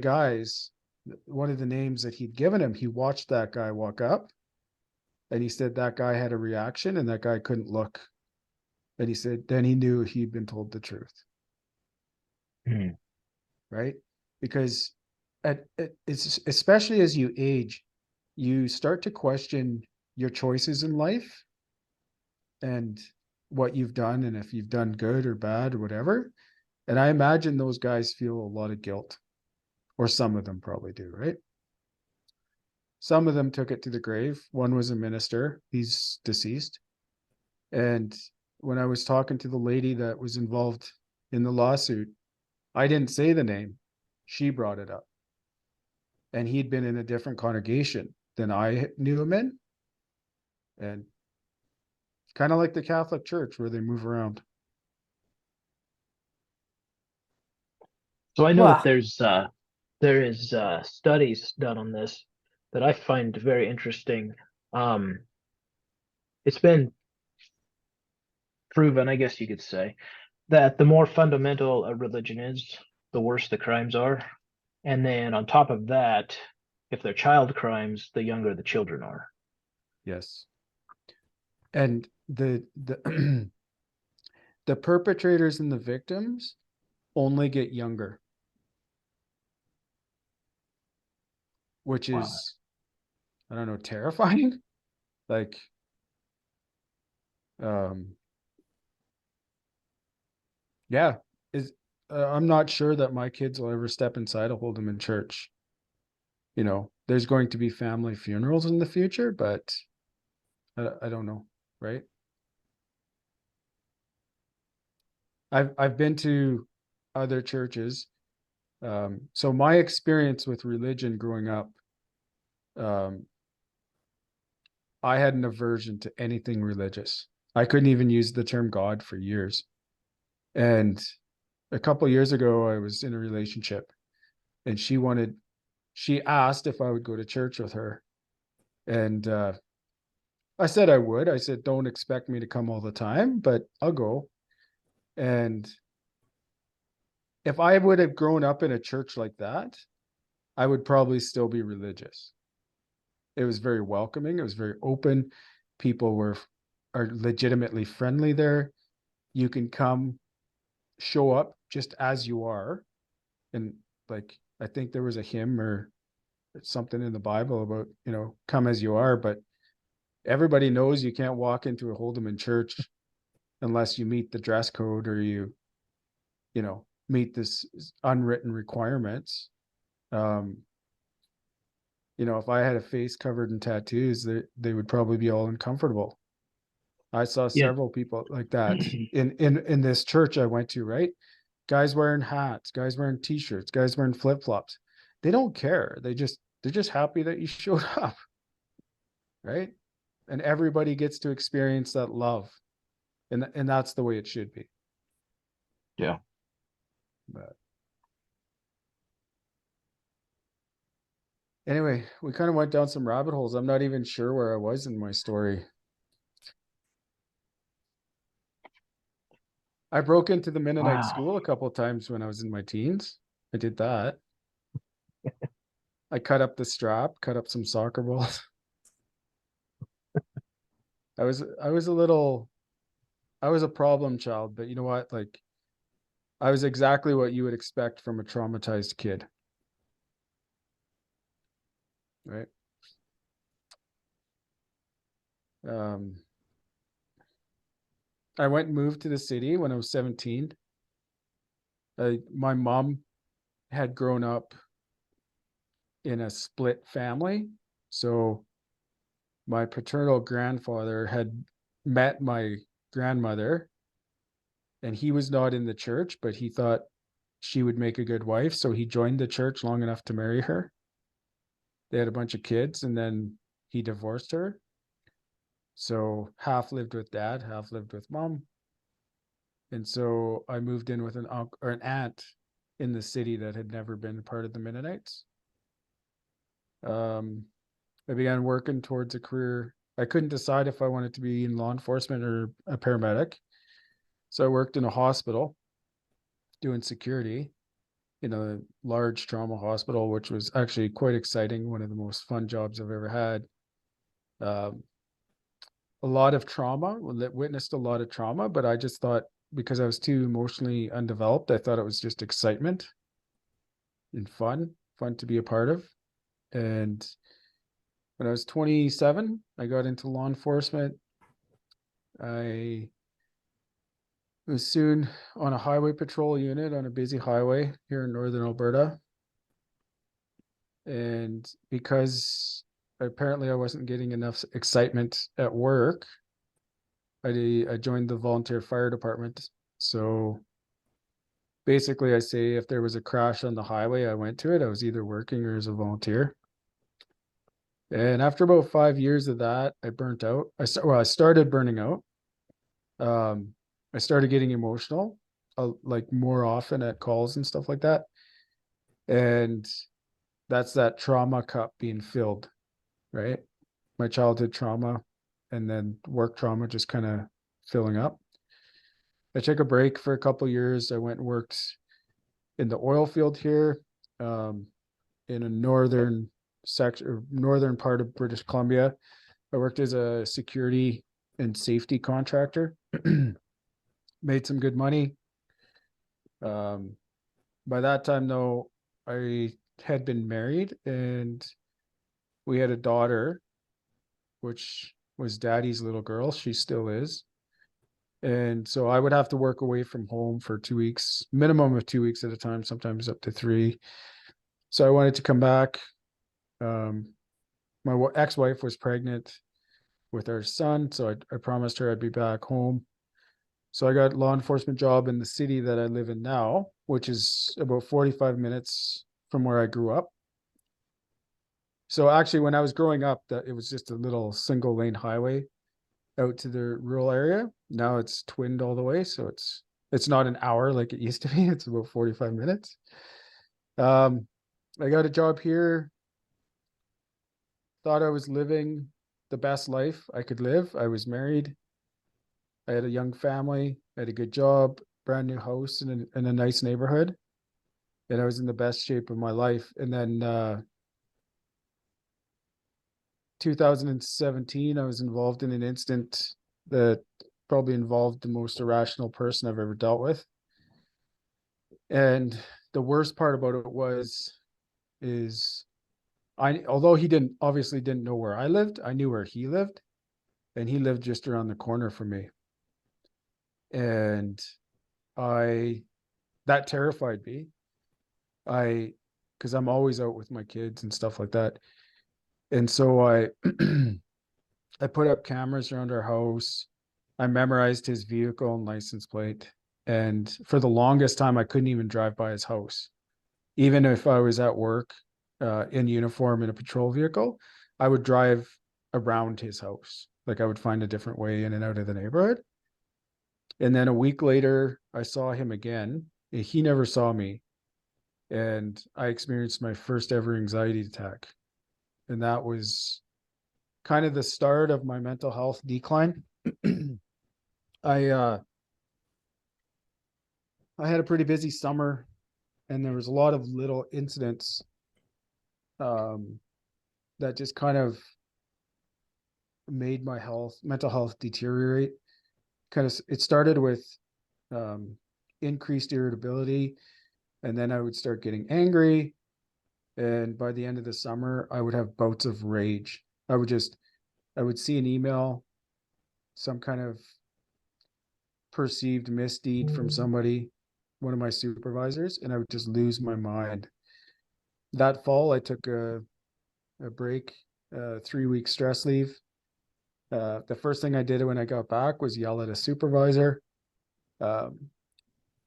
names that he'd given him, he watched that guy walk up. And he said that guy had a reaction and that guy couldn't look. And he said, then he knew he'd been told the truth. Mm. Right? Because it's especially as you age, you start to question your choices in life and what you've done and if you've done good or bad or whatever. And I imagine those guys feel a lot of guilt, or some of them probably do, right? Some of them took it to the grave. One was a minister. He's deceased. And when I was talking to the lady that was involved in the lawsuit, I didn't say the name. She brought it up. And he'd been in a different congregation than I knew him in. And kind of like the Catholic Church where they move around. So I know that Well, there is studies done on this that I find very interesting. Um, it's been proven, I guess you could say, that the more fundamental a religion is, the worse the crimes are. And then on top of that, if they're child crimes, the younger the children are. Yes. And the the perpetrators and the victims only get younger, which Wow. is, I don't know, terrifying. Like, yeah, is I'm not sure that my kids will ever step inside a Holdeman church. You know, there's going to be family funerals in the future, but I don't know, right? I've been to other churches. So my experience with religion growing up, um, I had an aversion to anything religious. I couldn't even use the term God for years. And a couple of years ago, I was in a relationship, and she asked if I would go to church with her. And I said I would. I said, don't expect me to come all the time, but I'll go. And if I would have grown up in a church like that, I would probably still be religious. It was very welcoming. It was very open. People are legitimately friendly there. You can come, show up just as you are. And like, I think there was a hymn or something in the Bible about, come as you are, but everybody knows you can't walk into a Holdeman church unless you meet the dress code or meet this unwritten requirements. If I had a face covered in tattoos, they would probably be all uncomfortable. I saw Yeah. several people like that in this church I went to, right? Guys wearing hats, guys wearing t-shirts, guys wearing flip-flops. They don't care. They're just happy that you showed up, right? And everybody gets to experience that love. And that's the way it should be. Yeah. But anyway, we kind of went down some rabbit holes. I'm not even sure where I was in my story. I broke into the Mennonite Wow. school a couple of times when I was in my teens. I did that. I cut up the strap, cut up some soccer balls. I was a problem child, but you know what? Like, I was exactly what you would expect from a traumatized kid. Right? Um, I went and moved to the city when I was 17. My mom had grown up in a split family. So my paternal grandfather had met my grandmother, and he was not in the church, but he thought she would make a good wife. So he joined the church long enough to marry her. They had a bunch of kids, and then he divorced her. So half lived with dad, half lived with mom. And so I moved in with an uncle or an aunt in the city that had never been part of the Mennonites. I began working towards a career. I couldn't decide if I wanted to be in law enforcement or a paramedic. So I worked in a hospital doing security in a large trauma hospital, which was actually quite exciting. One of the most fun jobs I've ever had. Um, a lot of trauma, witnessed a lot of trauma, but I just thought because I was too emotionally undeveloped, I thought it was just excitement and fun to be a part of. And when I was 27, I got into law enforcement. I was soon on a highway patrol unit on a busy highway here in northern Alberta. And because apparently I wasn't getting enough excitement at work, I joined the volunteer fire department. So basically, I say if there was a crash on the highway, I went to it. I was either working or as a volunteer. And after about 5 years of that, I burnt out. I started burning out. I started getting emotional, like more often at calls and stuff like that. And that's that trauma cup being filled, right? My childhood trauma and then work trauma just kind of filling up. I took a break for a couple of years. I went and worked in the oil field here, in a northern section or northern part of British Columbia. I worked as a security and safety contractor. Made some good money. By that time, though, I had been married and we had a daughter, which was daddy's little girl. She still is. And so I would have to work away from home for 2 weeks, minimum of 2 weeks at a time, sometimes up to 3. So I wanted to come back. My ex-wife was pregnant with our son, so I promised her I'd be back home. So I got a law enforcement job in the city that I live in now, which is about 45 minutes from where I grew up. So actually, when I was growing up, it was just a little single lane highway out to the rural area. Now it's twinned all the way, so it's not an hour like it used to be. It's about 45 minutes. I got a job here. Thought I was living the best life I could live. I was married. I had a young family. I had a good job, brand new house in a nice neighborhood, and I was in the best shape of my life. And then 2017, I was involved in an incident that probably involved the most irrational person I've ever dealt with. And the worst part about it is although he obviously didn't know where I lived, I knew where he lived, and he lived just around the corner from me. And that terrified me. Because I'm always out with my kids and stuff like that. And so I put up cameras around our house. I memorized his vehicle and license plate. And for the longest time, I couldn't even drive by his house. Even if I was at work in uniform in a patrol vehicle, I would drive around his house. Like I would find a different way in and out of the neighborhood. And then a week later, I saw him again. He never saw me. And I experienced my first ever anxiety attack. And that was kind of the start of my mental health decline. I had a pretty busy summer, and there was a lot of little incidents that just kind of made my mental health deteriorate. It started with increased irritability, and then I would start getting angry. And by the end of the summer, I would have bouts of rage. I would see an email, some kind of perceived misdeed from somebody, one of my supervisors, and I would just lose my mind. That fall, I took a break, 3-week stress leave. The first thing I did when I got back was yell at a supervisor. Got,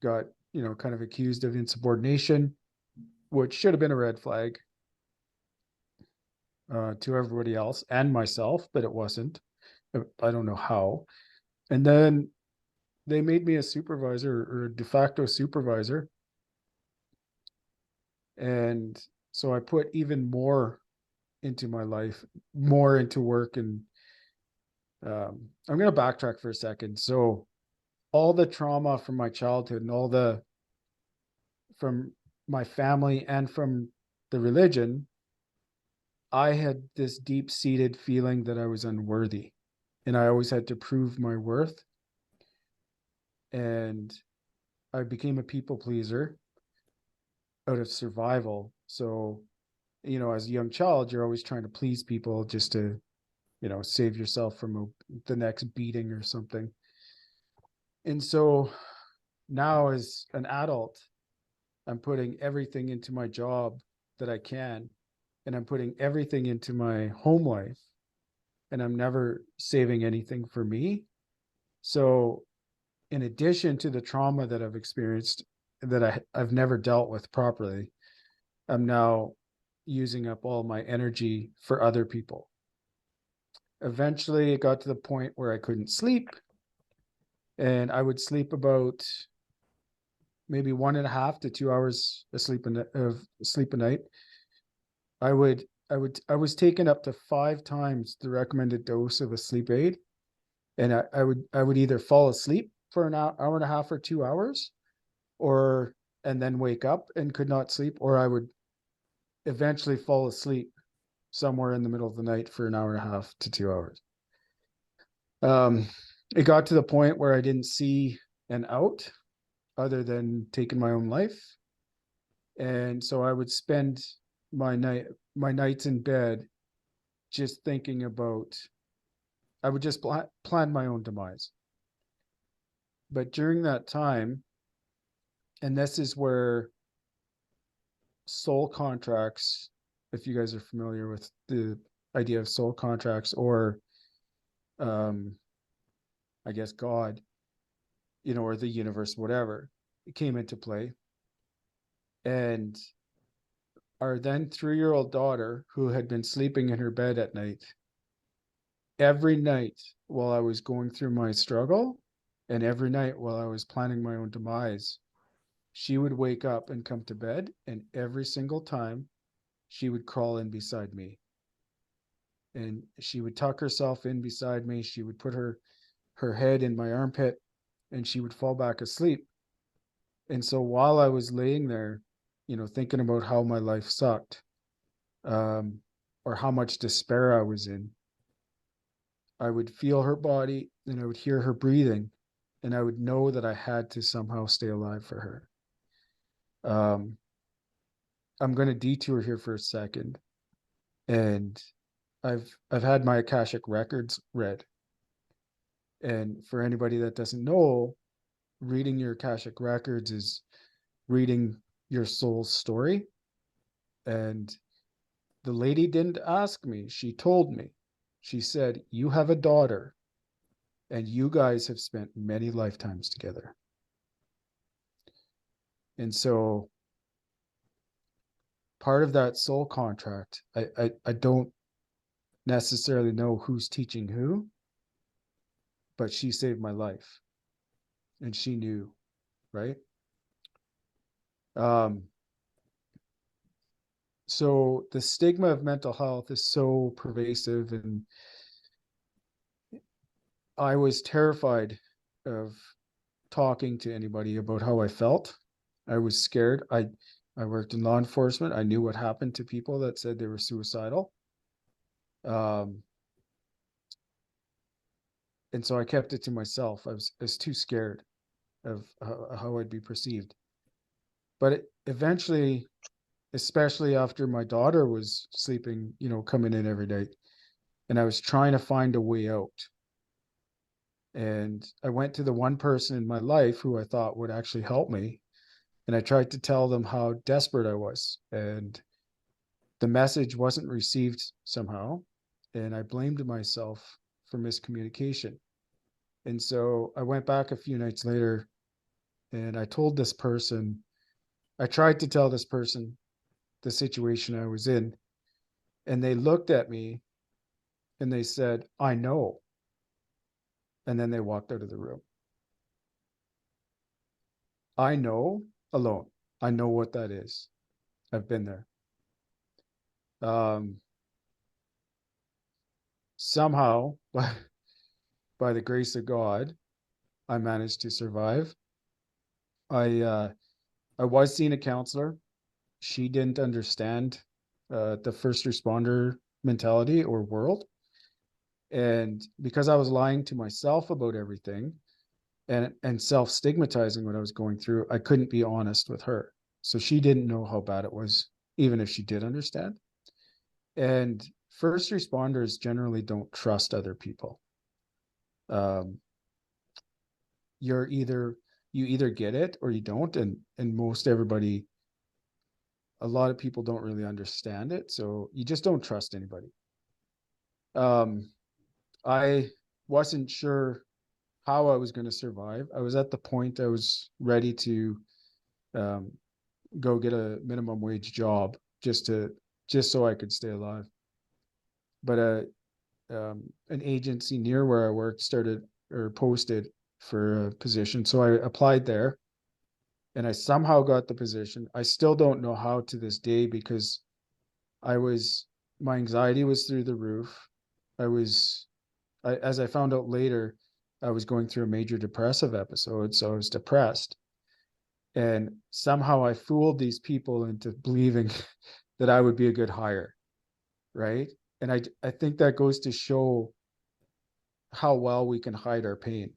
kind of accused of insubordination, which should have been a red flag to everybody else and myself, but it wasn't. I don't know how. And then they made me a supervisor or a de facto supervisor. And so I put even more into my life, more into work. And I'm going to backtrack for a second. So all the trauma from my childhood and from my family and from the religion, I had this deep-seated feeling that I was unworthy, and I always had to prove my worth. And I became a people pleaser out of survival. So, as a young child, you're always trying to please people just to, save yourself from the next beating or something. And so now as an adult, I'm putting everything into my job that I can, and I'm putting everything into my home life, and I'm never saving anything for me. So in addition to the trauma that I've experienced that I've never dealt with properly, I'm now using up all my energy for other people. Eventually, it got to the point where I couldn't sleep, and I would sleep about maybe 1.5 to 2 hours of sleep a night. I was taking up to 5 times the recommended dose of a sleep aid, and I would either fall asleep for an hour and a half or 2 hours, or and then wake up and could not sleep, or I would eventually fall asleep somewhere in the middle of the night for an hour and a half to 2 hours. It got to the point where I didn't see an out other than taking my own life. And so I would spend my nights in bed just thinking about, I would just plan my own demise. But during that time, and this is where soul contracts, if you guys are familiar with the idea of soul contracts, or I guess God, or the universe, whatever, it came into play. And our then 3-year-old daughter, who had been sleeping in her bed at night, every night while I was going through my struggle, and every night while I was planning my own demise, she would wake up and come to bed, and every single time she would crawl in beside me. And she would tuck herself in beside me. She would put her head in my armpit, and she would fall back asleep. And so while I was laying there, thinking about how my life sucked, or how much despair I was in, I would feel her body, and I would hear her breathing, and I would know that I had to somehow stay alive for her. I'm going to detour here for a second, and I've had my Akashic records read. And for anybody that doesn't know, reading your Akashic records is reading your soul's story. And the lady didn't ask me, she told me. She said, "You have a daughter, and you guys have spent many lifetimes together." And so part of that soul contract, I don't necessarily know who's teaching who, but she saved my life, and she knew, right? So the stigma of mental health is so pervasive, and I was terrified of talking to anybody about how I felt. I was scared. I worked in law enforcement. I knew what happened to people that said they were suicidal. And so I kept it to myself. I was too scared of how I'd be perceived. But eventually, especially after my daughter was sleeping, coming in every night, and I was trying to find a way out. And I went to the one person in my life who I thought would actually help me. And I tried to tell them how desperate I was. And the message wasn't received somehow. And I blamed myself for miscommunication. And so I went back a few nights later, and I tried to tell this person the situation I was in. And they looked at me and they said, "I know." And then they walked out of the room. I know alone. I know what that is. I've been there. Somehow, by the grace of God, I managed to survive. I was seeing a counselor. She didn't understand the first responder mentality or world. And because I was lying to myself about everything, and self-stigmatizing what I was going through, I couldn't be honest with her. So she didn't know how bad it was, even if she did understand. And first responders generally don't trust other people. You're either you either get it or you don't. And most everybody, a lot of people don't really understand it. So you just don't trust anybody. I wasn't sure how I was going to survive. I was at the point I was ready to go get a minimum wage job just so I could stay alive. But an agency near where I worked started or posted for a position. So I applied there and I somehow got the position. I still don't know how to this day because my anxiety was through the roof. As I found out later, I was going through a major depressive episode. So I was depressed. And somehow I fooled these people into believing that I would be a good hire. Right. And I think that goes to show how well we can hide our pain.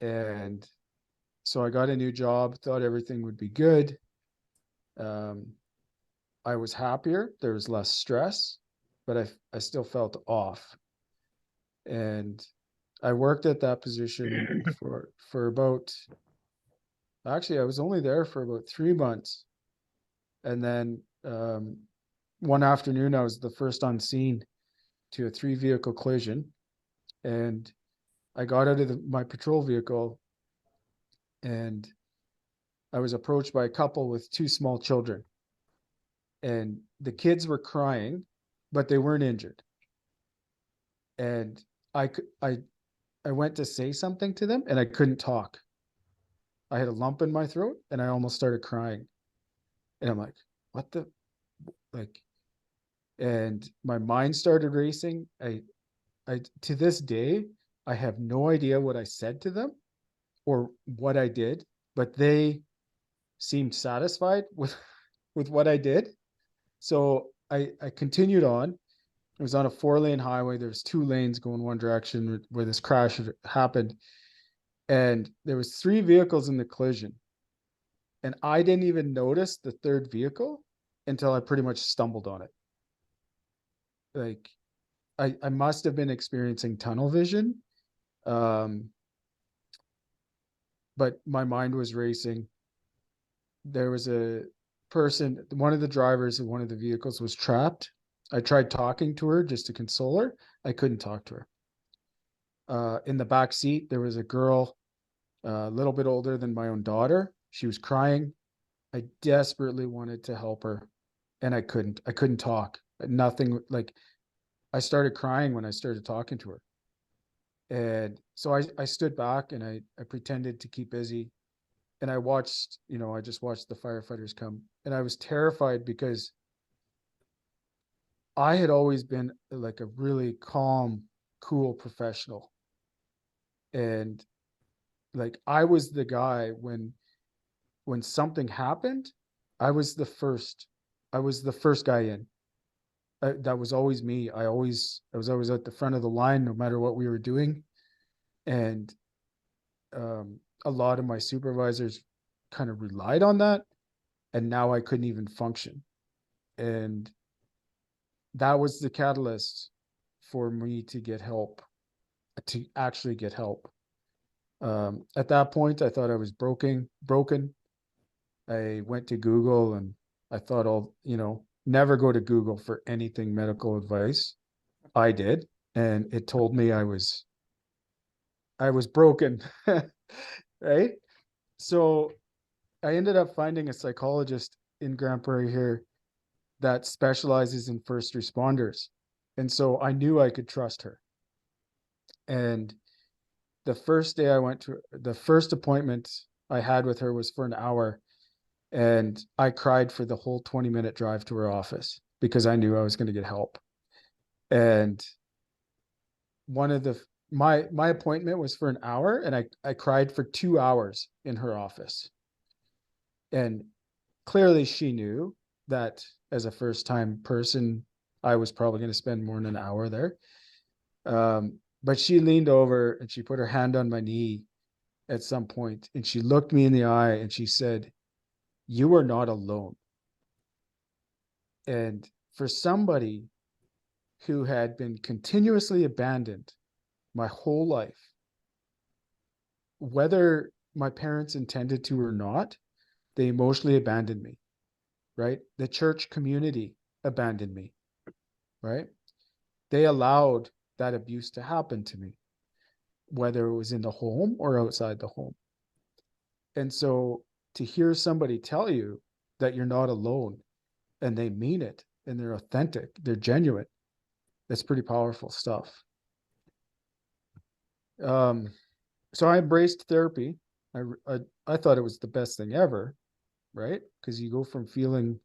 And so I got a new job, thought everything would be good. I was happier. There was less stress, but I still felt off. And I worked at that position for about, actually, I was only there for about 3 months. And then one afternoon, I was the first on scene to a 3-vehicle collision. And I got out of my patrol vehicle and I was approached by a couple with 2 small children. And the kids were crying, but they weren't injured. And I went to say something to them and I couldn't talk. I had a lump in my throat and I almost started crying. And I'm like, what the, like, and my mind started racing. I to this day, I have no idea what I said to them or what I did, but they seemed satisfied with what I did. So I continued on. It was on a 4-lane highway. There was 2 lanes going one direction where this crash had happened. And there was 3 vehicles in the collision. And I didn't even notice the 3rd vehicle until I pretty much stumbled on it. Like I must have been experiencing tunnel vision. But my mind was racing. There was a person, one of the drivers of one of the vehicles was trapped. I tried talking to her just to console her. I couldn't talk to her. In the back seat, there was a girl a little bit older than my own daughter. She was crying. I desperately wanted to help her and I couldn't talk. Nothing, like I started crying when I started talking to her. And so I stood back and I pretended to keep busy. And I watched, I just watched the firefighters come. And I was terrified because I had always been like a really calm, cool professional. And like I was the guy when something happened, I was the first guy in. That was always me. I was always at the front of the line, no matter what we were doing. And a lot of my supervisors kind of relied on that. And now I couldn't even function. And that was the catalyst for me to get help, to actually get help. At that point, I thought I was broken. I went to Google and I thought never go to Google for anything medical advice. I did. And it told me I was broken. Right. So I ended up finding a psychologist in Grand Prairie here that specializes in first responders. And so I knew I could trust her. And the first appointment I had with her was for an hour. And I cried for the whole 20-minute drive to her office because I knew I was going to get help. And my appointment was for an hour and I cried for 2 hours in her office. And clearly she knew that as a first-time person, I was probably going to spend more than an hour there. But she leaned over and she put her hand on my knee at some point and she looked me in the eye and she said, "You are not alone." And for somebody who had been continuously abandoned my whole life, whether my parents intended to or not, they emotionally abandoned me, right? The church community abandoned me, right? They allowed that abuse to happen to me, whether it was in the home or outside the home. And so to hear somebody tell you that you're not alone and they mean it and they're authentic, they're genuine, that's pretty powerful stuff. So I embraced therapy. I thought it was the best thing ever, right? Because you go from feeling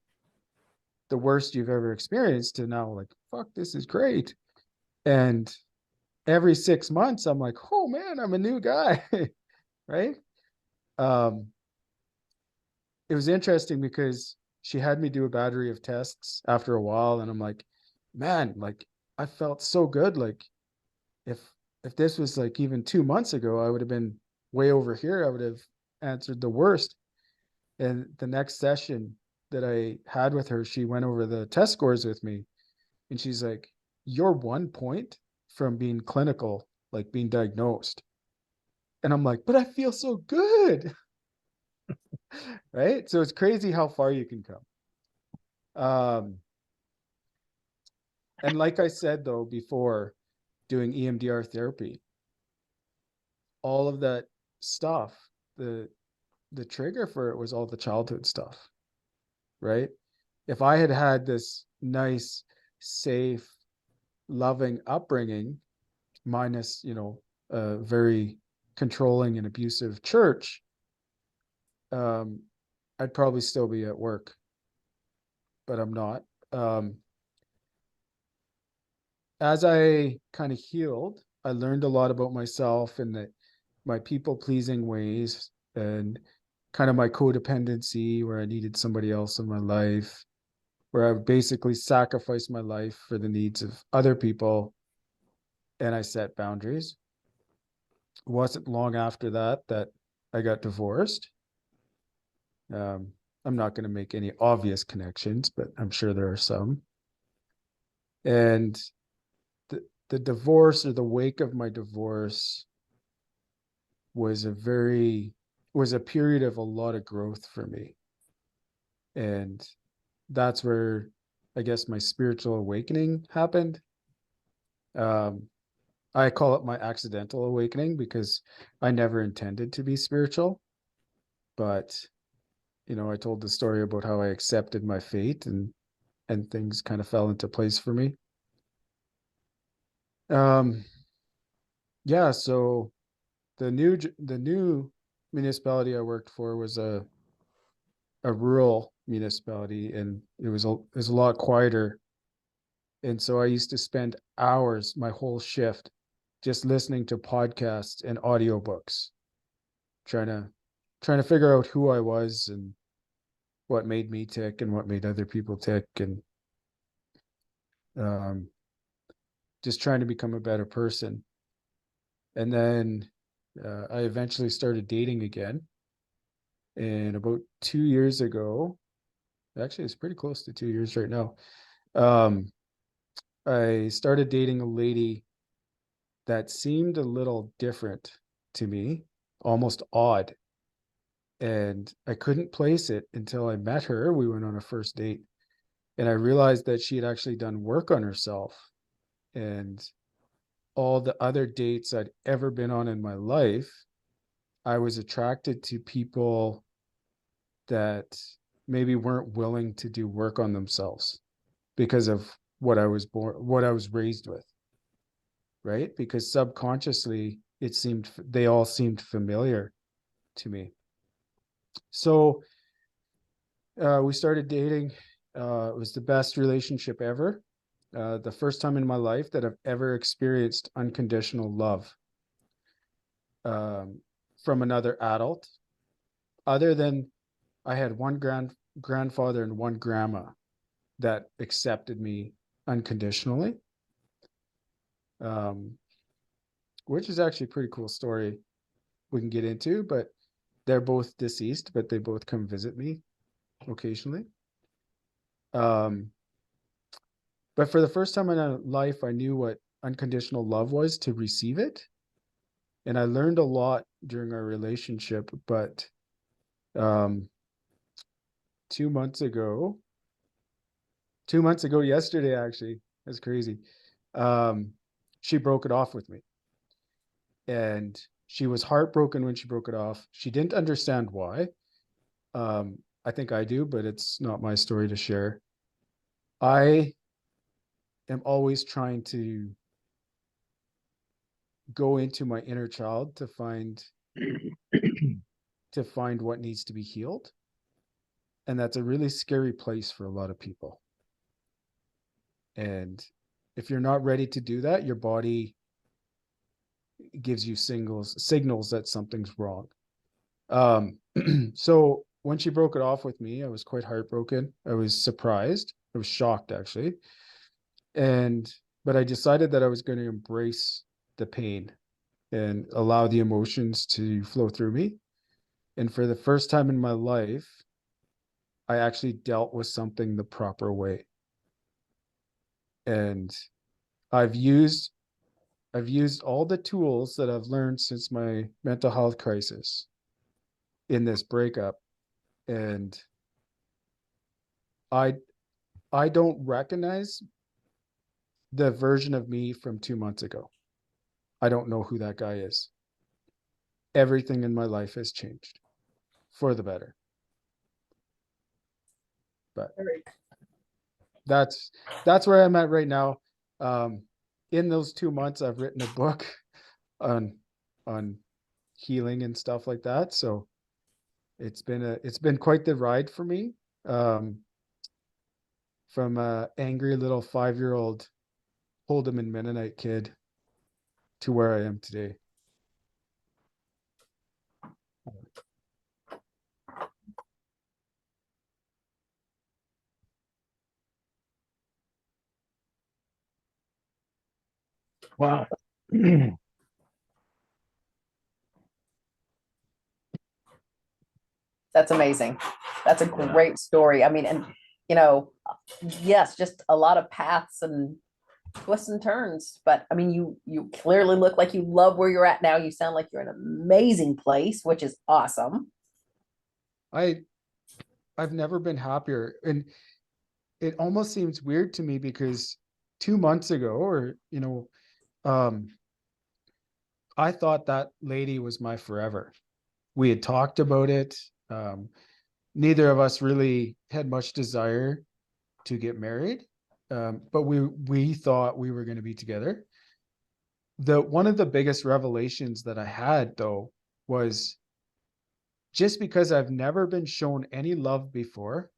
the worst you've ever experienced to now like, fuck, this is great. And every 6 months, I'm like, oh man, I'm a new guy, right? It was interesting because she had me do a battery of tests after a while, and I'm like, man, like I felt so good. Like if this was like even 2 months ago, I would have been way over here. I would have answered the worst. And the next session that I had with her, she went over the test scores with me, and she's like, you're 1 point from being clinical, like being diagnosed. And I'm like, but I feel so good. Right? So it's crazy how far you can come. And like I said, though, before doing EMDR therapy, all of that stuff, the trigger for it was all the childhood stuff, right? If I had had this nice, safe, loving upbringing, minus, a very controlling and abusive church, I'd probably still be at work, but I'm not. As I kind of healed, I learned a lot about myself and that my people pleasing ways and kind of my codependency where I needed somebody else in my life, where I would basically sacrifice my life for the needs of other people. And I set boundaries. It wasn't long after that I got divorced. I'm not going to make any obvious connections, but I'm sure there are some. And the divorce, or the wake of my divorce, was a period of a lot of growth for me. And that's where I guess my spiritual awakening happened. I call it my accidental awakening because I never intended to be spiritual. But, I told the story about how I accepted my fate and things kind of fell into place for me. Yeah, so the new municipality I worked for was a rural municipality, and it was a lot quieter. And so I used to spend hours, my whole shift, just listening to podcasts and audiobooks, trying to figure out who I was and what made me tick and what made other people tick, and just trying to become a better person. And then I eventually started dating again. And about 2 years ago, actually, it's pretty close to 2 years right now. I started dating a lady that seemed a little different to me, almost odd. And I couldn't place it until I met her. We went on a first date, and I realized that she had actually done work on herself. And all the other dates I'd ever been on in my life, I was attracted to people that maybe weren't willing to do work on themselves because of what I was raised with, right? Because subconsciously they all seemed familiar to me. So we started dating. It was the best relationship ever. The first time in my life that I've ever experienced unconditional love from another adult, other than I had one grandfather and one grandma that accepted me unconditionally, which is actually a pretty cool story we can get into, but they're both deceased, but they both come visit me occasionally. But for the first time in my life, I knew what unconditional love was to receive it. And I learned a lot during our relationship, but 2 months ago yesterday, actually, that's crazy. She broke it off with me, and she was heartbroken when she broke it off. She didn't understand why. I think I do, but it's not my story to share. I am always trying to go into my inner child to find what needs to be healed. And that's a really scary place for a lot of people. And if you're not ready to do that, your body gives you signals that something's wrong. So when she broke it off with me, I was quite heartbroken. I was surprised. I was shocked, actually. But I decided that I was going to embrace the pain and allow the emotions to flow through me. And for the first time in my life, I actually dealt with something the proper way. And I've used all the tools that I've learned since my mental health crisis in this breakup. And I don't recognize the version of me from 2 months ago. I don't know who that guy is. Everything in my life has changed for the better. But that's where I'm at right now. In those 2 months, I've written a book on healing and stuff like that. So it's been quite the ride for me. From a angry little 5-year-old Holdeman Mennonite kid to where I am today. Wow. That's amazing. That's a great story. I mean, and yes, just a lot of paths and twists and turns. But I mean, you clearly look like you love where you're at now. You sound like you're in an amazing place, which is awesome. I've never been happier, and it almost seems weird to me because 2 months ago, or I thought that lady was my forever. We had talked about it. Neither of us really had much desire to get married, but we thought we were going to be together. One of the biggest revelations that I had, though, was just because I've never been shown any love before,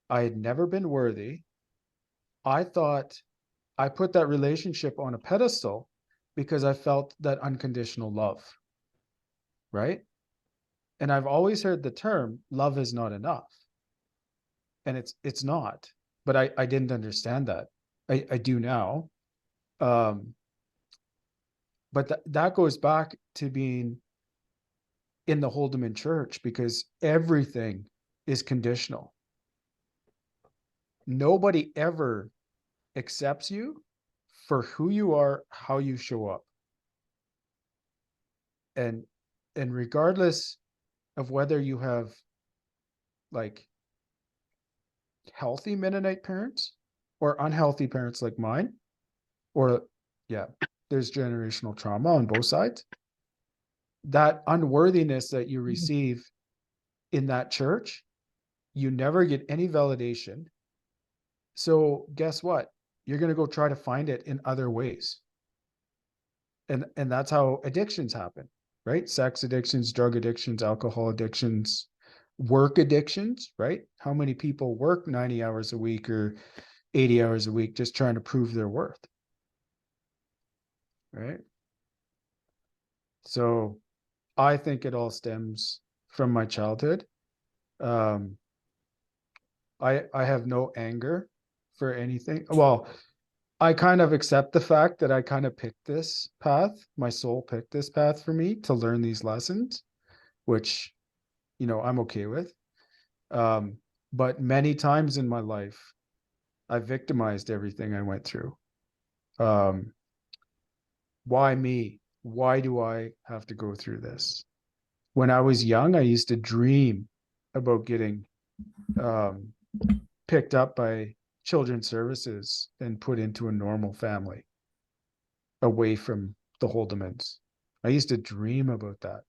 I had never been worthy. I thought I put that relationship on a pedestal because I felt that unconditional love, right? And I've always heard the term love is not enough. And it's not, but I didn't understand that. I do now. But that goes back to being in the Holdeman church, because everything is conditional. Nobody ever accepts you for who you are, how you show up. And regardless of whether you have like healthy Mennonite parents or unhealthy parents like mine, or there's generational trauma on both sides. That unworthiness that you receive in that church, you never get any validation. So guess what? You're going to go try to find it in other ways. And that's how addictions happen, right? Sex addictions, drug addictions, alcohol addictions, work addictions, right? How many people work 90 hours a week or 80 hours a week just trying to prove their worth, right? So I think it all stems from my childhood. I have no anger for anything. Well, I kind of accept the fact that I kind of picked this path. My soul picked this path for me to learn these lessons, which, I'm okay with. But many times in my life, I victimized everything I went through. Why me? Why do I have to go through this? when I was young, I used to dream about getting picked up by children's services and put into a normal family away from the Holdemans. I used to dream about that.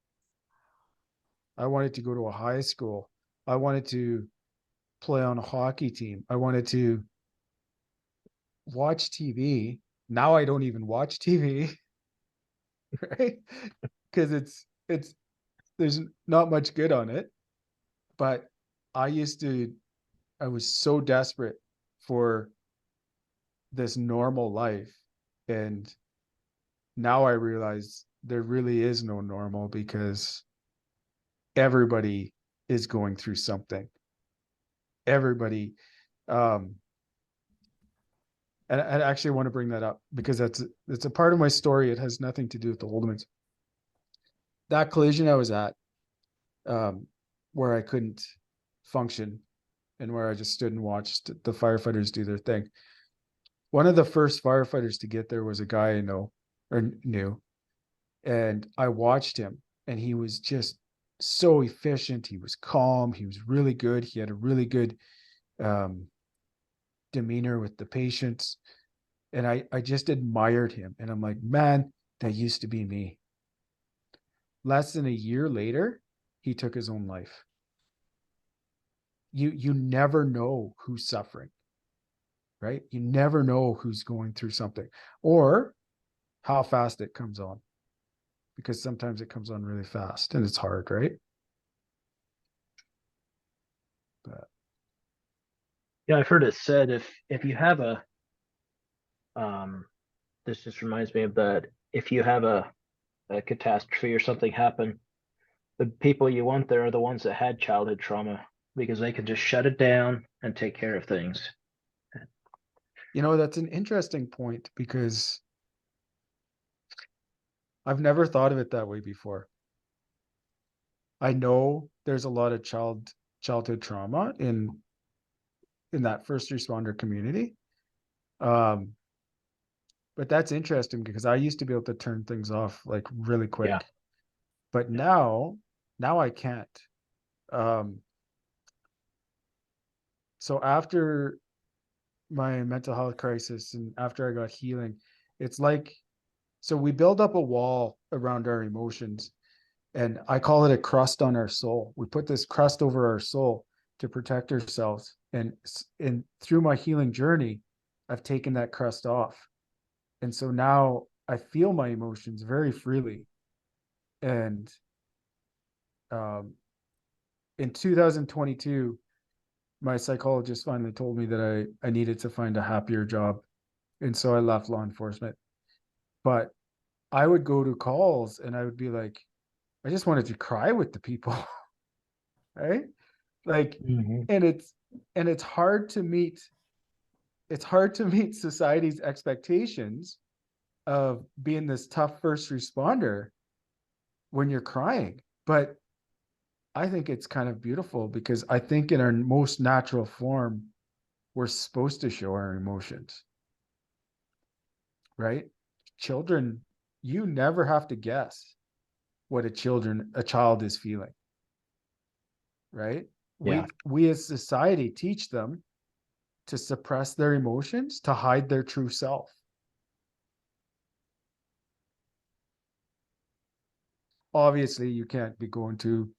I wanted to go to a high school. I wanted to play on a hockey team. I wanted to watch TV. Now I don't even watch TV, right? Because it's there's not much good on it. But I was so desperate for this normal life. And now I realize there really is no normal, because everybody is going through something. Everybody, and I actually want to bring that up because it's a part of my story. It has nothing to do with the Holdemans. That collision I was at, where I couldn't function and where I just stood and watched the firefighters do their thing. One of the first firefighters to get there was a guy I know or knew. And I watched him, and he was just so efficient. He was calm. He was really good. He had a really good demeanor with the patients. And I just admired him. And I'm like, man, that used to be me. Less than a year later, he took his own life. You never know who's suffering, right? You never know who's going through something or how fast it comes on, because sometimes it comes on really fast and it's hard, right? But Yeah, I've heard it said if you have a this just reminds me of that, if you have a catastrophe or something happen, the people you want there are the ones that had childhood trauma, because they can just shut it down and take care of things. that's an interesting point, because I've never thought of it that way before. I know there's a lot of childhood trauma in that first responder community. But that's interesting, because I used to be able to turn things off like really quick. Yeah. But now I can't. So after my mental health crisis and after I got healing, it's like, so we build up a wall around our emotions, and I call it a crust on our soul. We put this crust over our soul to protect ourselves. And through my healing journey, I've taken that crust off. And so now I feel my emotions very freely. And in 2022, my psychologist finally told me that I needed to find a happier job. And so I left law enforcement. But I would go to calls and I would be like, I just wanted to cry with the people. Right? Like, Mm-hmm. and it's hard to meet society's expectations of being this tough first responder when you're crying. But I think it's kind of beautiful, because I think in our most natural form, we're supposed to show our emotions, right? Children, you never have to guess what a child is feeling, right? Yeah. We as society teach them to suppress their emotions, to hide their true self. Obviously, you can't be going to,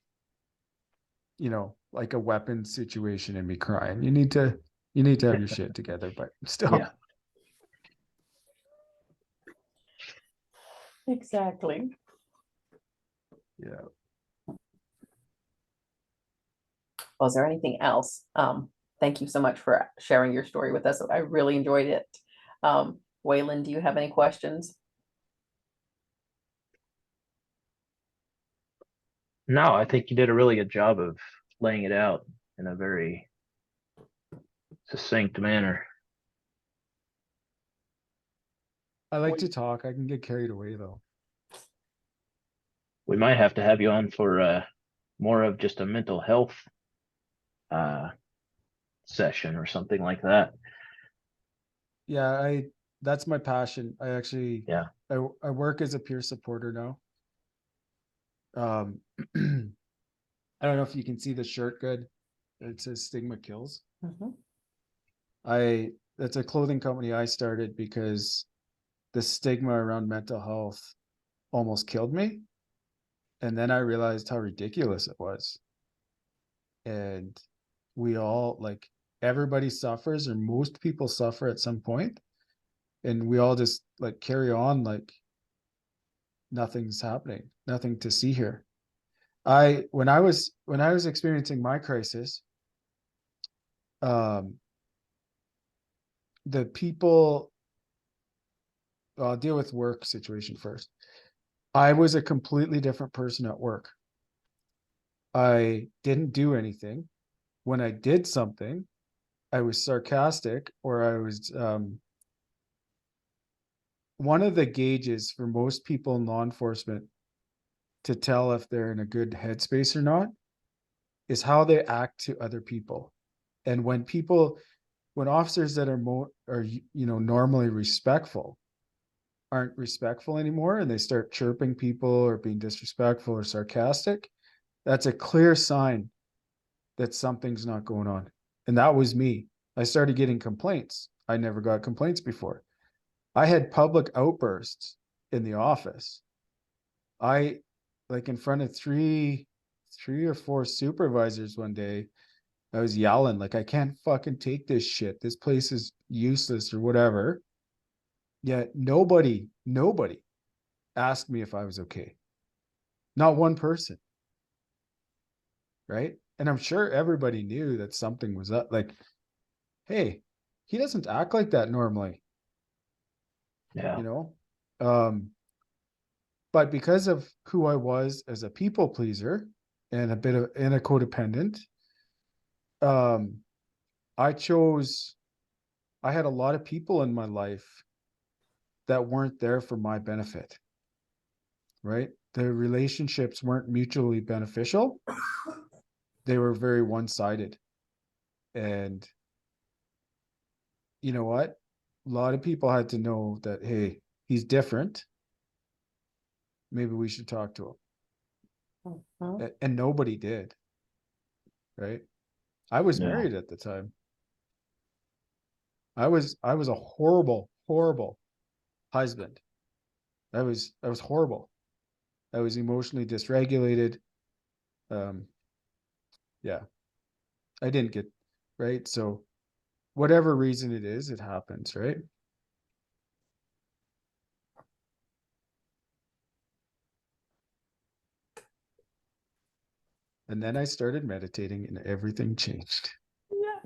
like a weapon situation and be crying. You need to have your shit together, but still. Yeah. Exactly. Yeah. Well, is there anything else? Thank you so much for sharing your story with us. I really enjoyed it. Waylon, do you have any questions? No, I think you did a really good job of laying it out in a very succinct manner. I like to talk. I can get carried away though. We might have to have you on for more of just a mental health uh, session or something like that. Yeah, that's my passion. I actually Yeah. I work as a peer supporter now. Um, I don't know if you can see the shirt good. It says Stigma Kills. Mhm. That's a clothing company I started because the stigma around mental health almost killed me. And then I realized how ridiculous it was. And we all, like, everybody suffers, or most people suffer at some point, and we all just like carry on like nothing's happening, nothing to see here. When I was experiencing my crisis, um the people, I'll deal with work situation first. I was a completely different person at work. I didn't do anything. When I did something, I was sarcastic, or I was one of the gauges for most people in law enforcement to tell if they're in a good headspace or not is how they act to other people. And when officers that are normally respectful aren't respectful anymore, and they start chirping people or being disrespectful or sarcastic, that's a clear sign that something's not going on. And that was me. I started getting complaints. I never got complaints before. I had public outbursts in the office. I, like, in front of three or four supervisors one day, I was yelling, like, I can't fucking take this shit. This place is useless or whatever. Yet nobody asked me if I was okay. Not one person. Right. And I'm sure everybody knew that something was up. Like, hey, he doesn't act like that normally, Yeah. you know? But because of who I was as a people pleaser and a codependent, um, I chose, I had a lot of people in my life that weren't there for my benefit, right? The relationships weren't mutually beneficial. They were very one-sided. And you know what? A lot of people had to know that, hey, he's different. Maybe we should talk to Mhm. him. And nobody did, right? I was Yeah. married at the time. I was a horrible husband. I was horrible. I was emotionally dysregulated. Um, yeah, I didn't get right. So whatever reason it is, it happens, right? And then I started meditating, and everything changed. Yeah.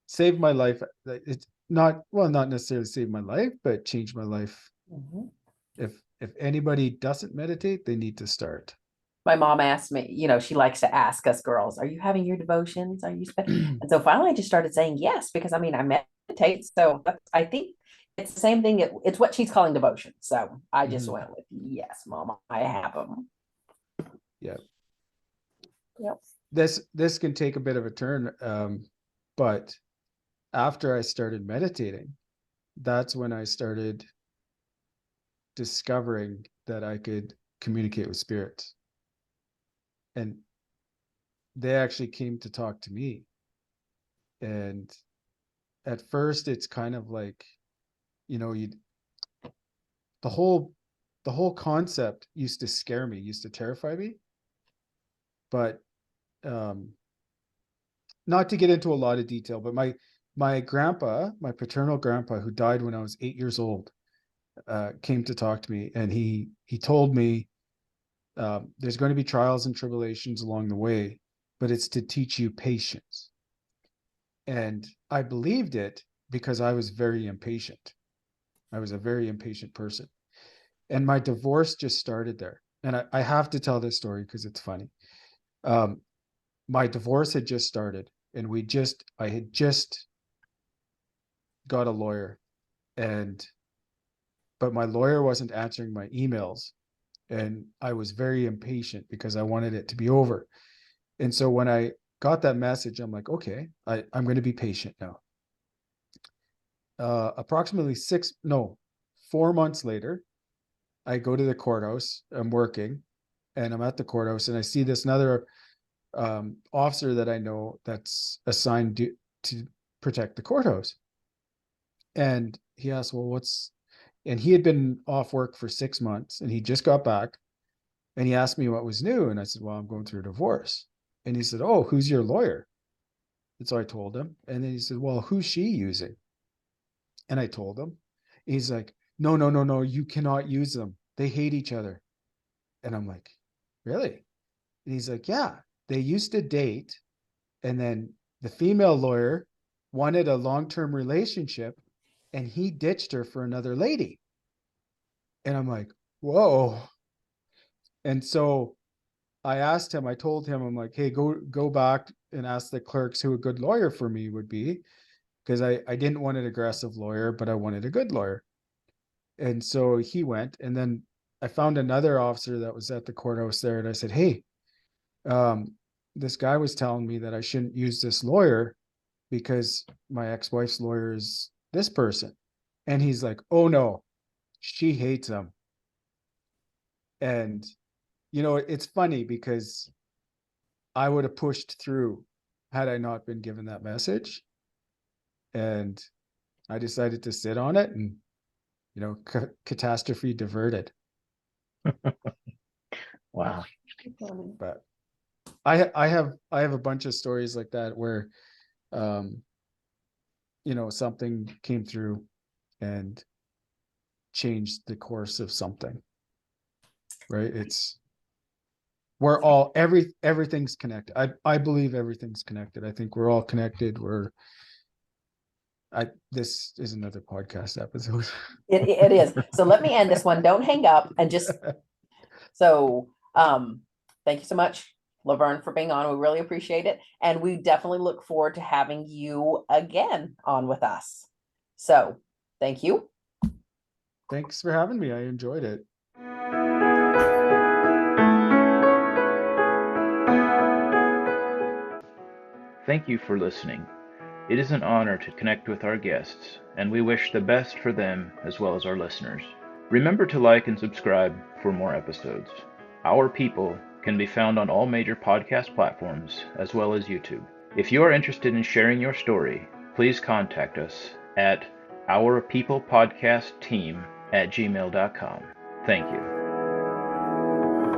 Saved my life. It's not necessarily saved my life, but changed my life. Mhm. If anybody doesn't meditate, they need to start. My mom asked me, she likes to ask us girls, are you having your devotions? And so finally I just started saying yes, because I mean, I meditate. So I think it's the same thing. It's what she's calling devotion. So I just went with, yes, mom, I have them. Yeah. Yep. This can take a bit of a turn, but after I started meditating, that's when I started discovering that I could communicate with spirits. And they actually came to talk to me. And at first it's kind of like, you the whole the whole concept used to scare me, used to terrify me. But um not to get into a lot of detail, but my grandpa, my paternal grandpa, who died when I was 8 years old, came to talk to me, and he told me, there's going to be trials and tribulations along the way, but it's to teach you patience. And I believed it because I was very impatient. I was a very impatient person. And my divorce just started there. And I have to tell this story because it's funny. Um, my divorce had just started, and I had just got a lawyer, and but my lawyer wasn't answering my emails, and I was very impatient because I wanted it to be over. And so when I got that message, I'm like, okay, I'm going to be patient now. Approximately 4 months later, I go to the courthouse, I'm working, and I'm at the courthouse, and I see this another officer that I know that's assigned to protect the courthouse. And he asked, well, and he had been off work for 6 months and he just got back, and he asked me what was new. And I said, well, I'm going through a divorce. And he said, oh, who's your lawyer? And so I told him. And then he said, well, who's she using? And I told him. He's like, no, no, no, no, you cannot use them. They hate each other. And I'm like, really? And he's like, yeah, they used to date. And then the female lawyer wanted a long-term relationship and he ditched her for another lady. And I'm like, whoa. And so I told him, I'm like, hey, go back and ask the clerks who a good lawyer for me would be. Because I didn't want an aggressive lawyer, but I wanted a good lawyer. And so he went, and then I found another officer that was at the courthouse there. And I said, hey, this guy was telling me that I shouldn't use this lawyer because my ex-wife's lawyer is this person. And he's like, oh no, she hates him. And, it's funny because I would have pushed through had I not been given that message. And I decided to sit on it and, catastrophe diverted. Wow. But I have a bunch of stories like that where, something came through and changed the course of something, right? We're all, everything's connected. I believe everything's connected. I think we're all connected. This is another podcast episode. It is. So let me end this one. Don't hang up and just, so, thank you so much, Laverne, for being on. We really appreciate it. And we definitely look forward to having you again on with us. So thank you. Thanks for having me. I enjoyed it. Thank you for listening. It is an honor to connect with our guests, and we wish the best for them as well as our listeners. Remember to like and subscribe for more episodes. Our People can be found on all major podcast platforms as well as YouTube. If you are interested in sharing your story, please contact us at ourpeoplepodcastteam@gmail.com. Thank you.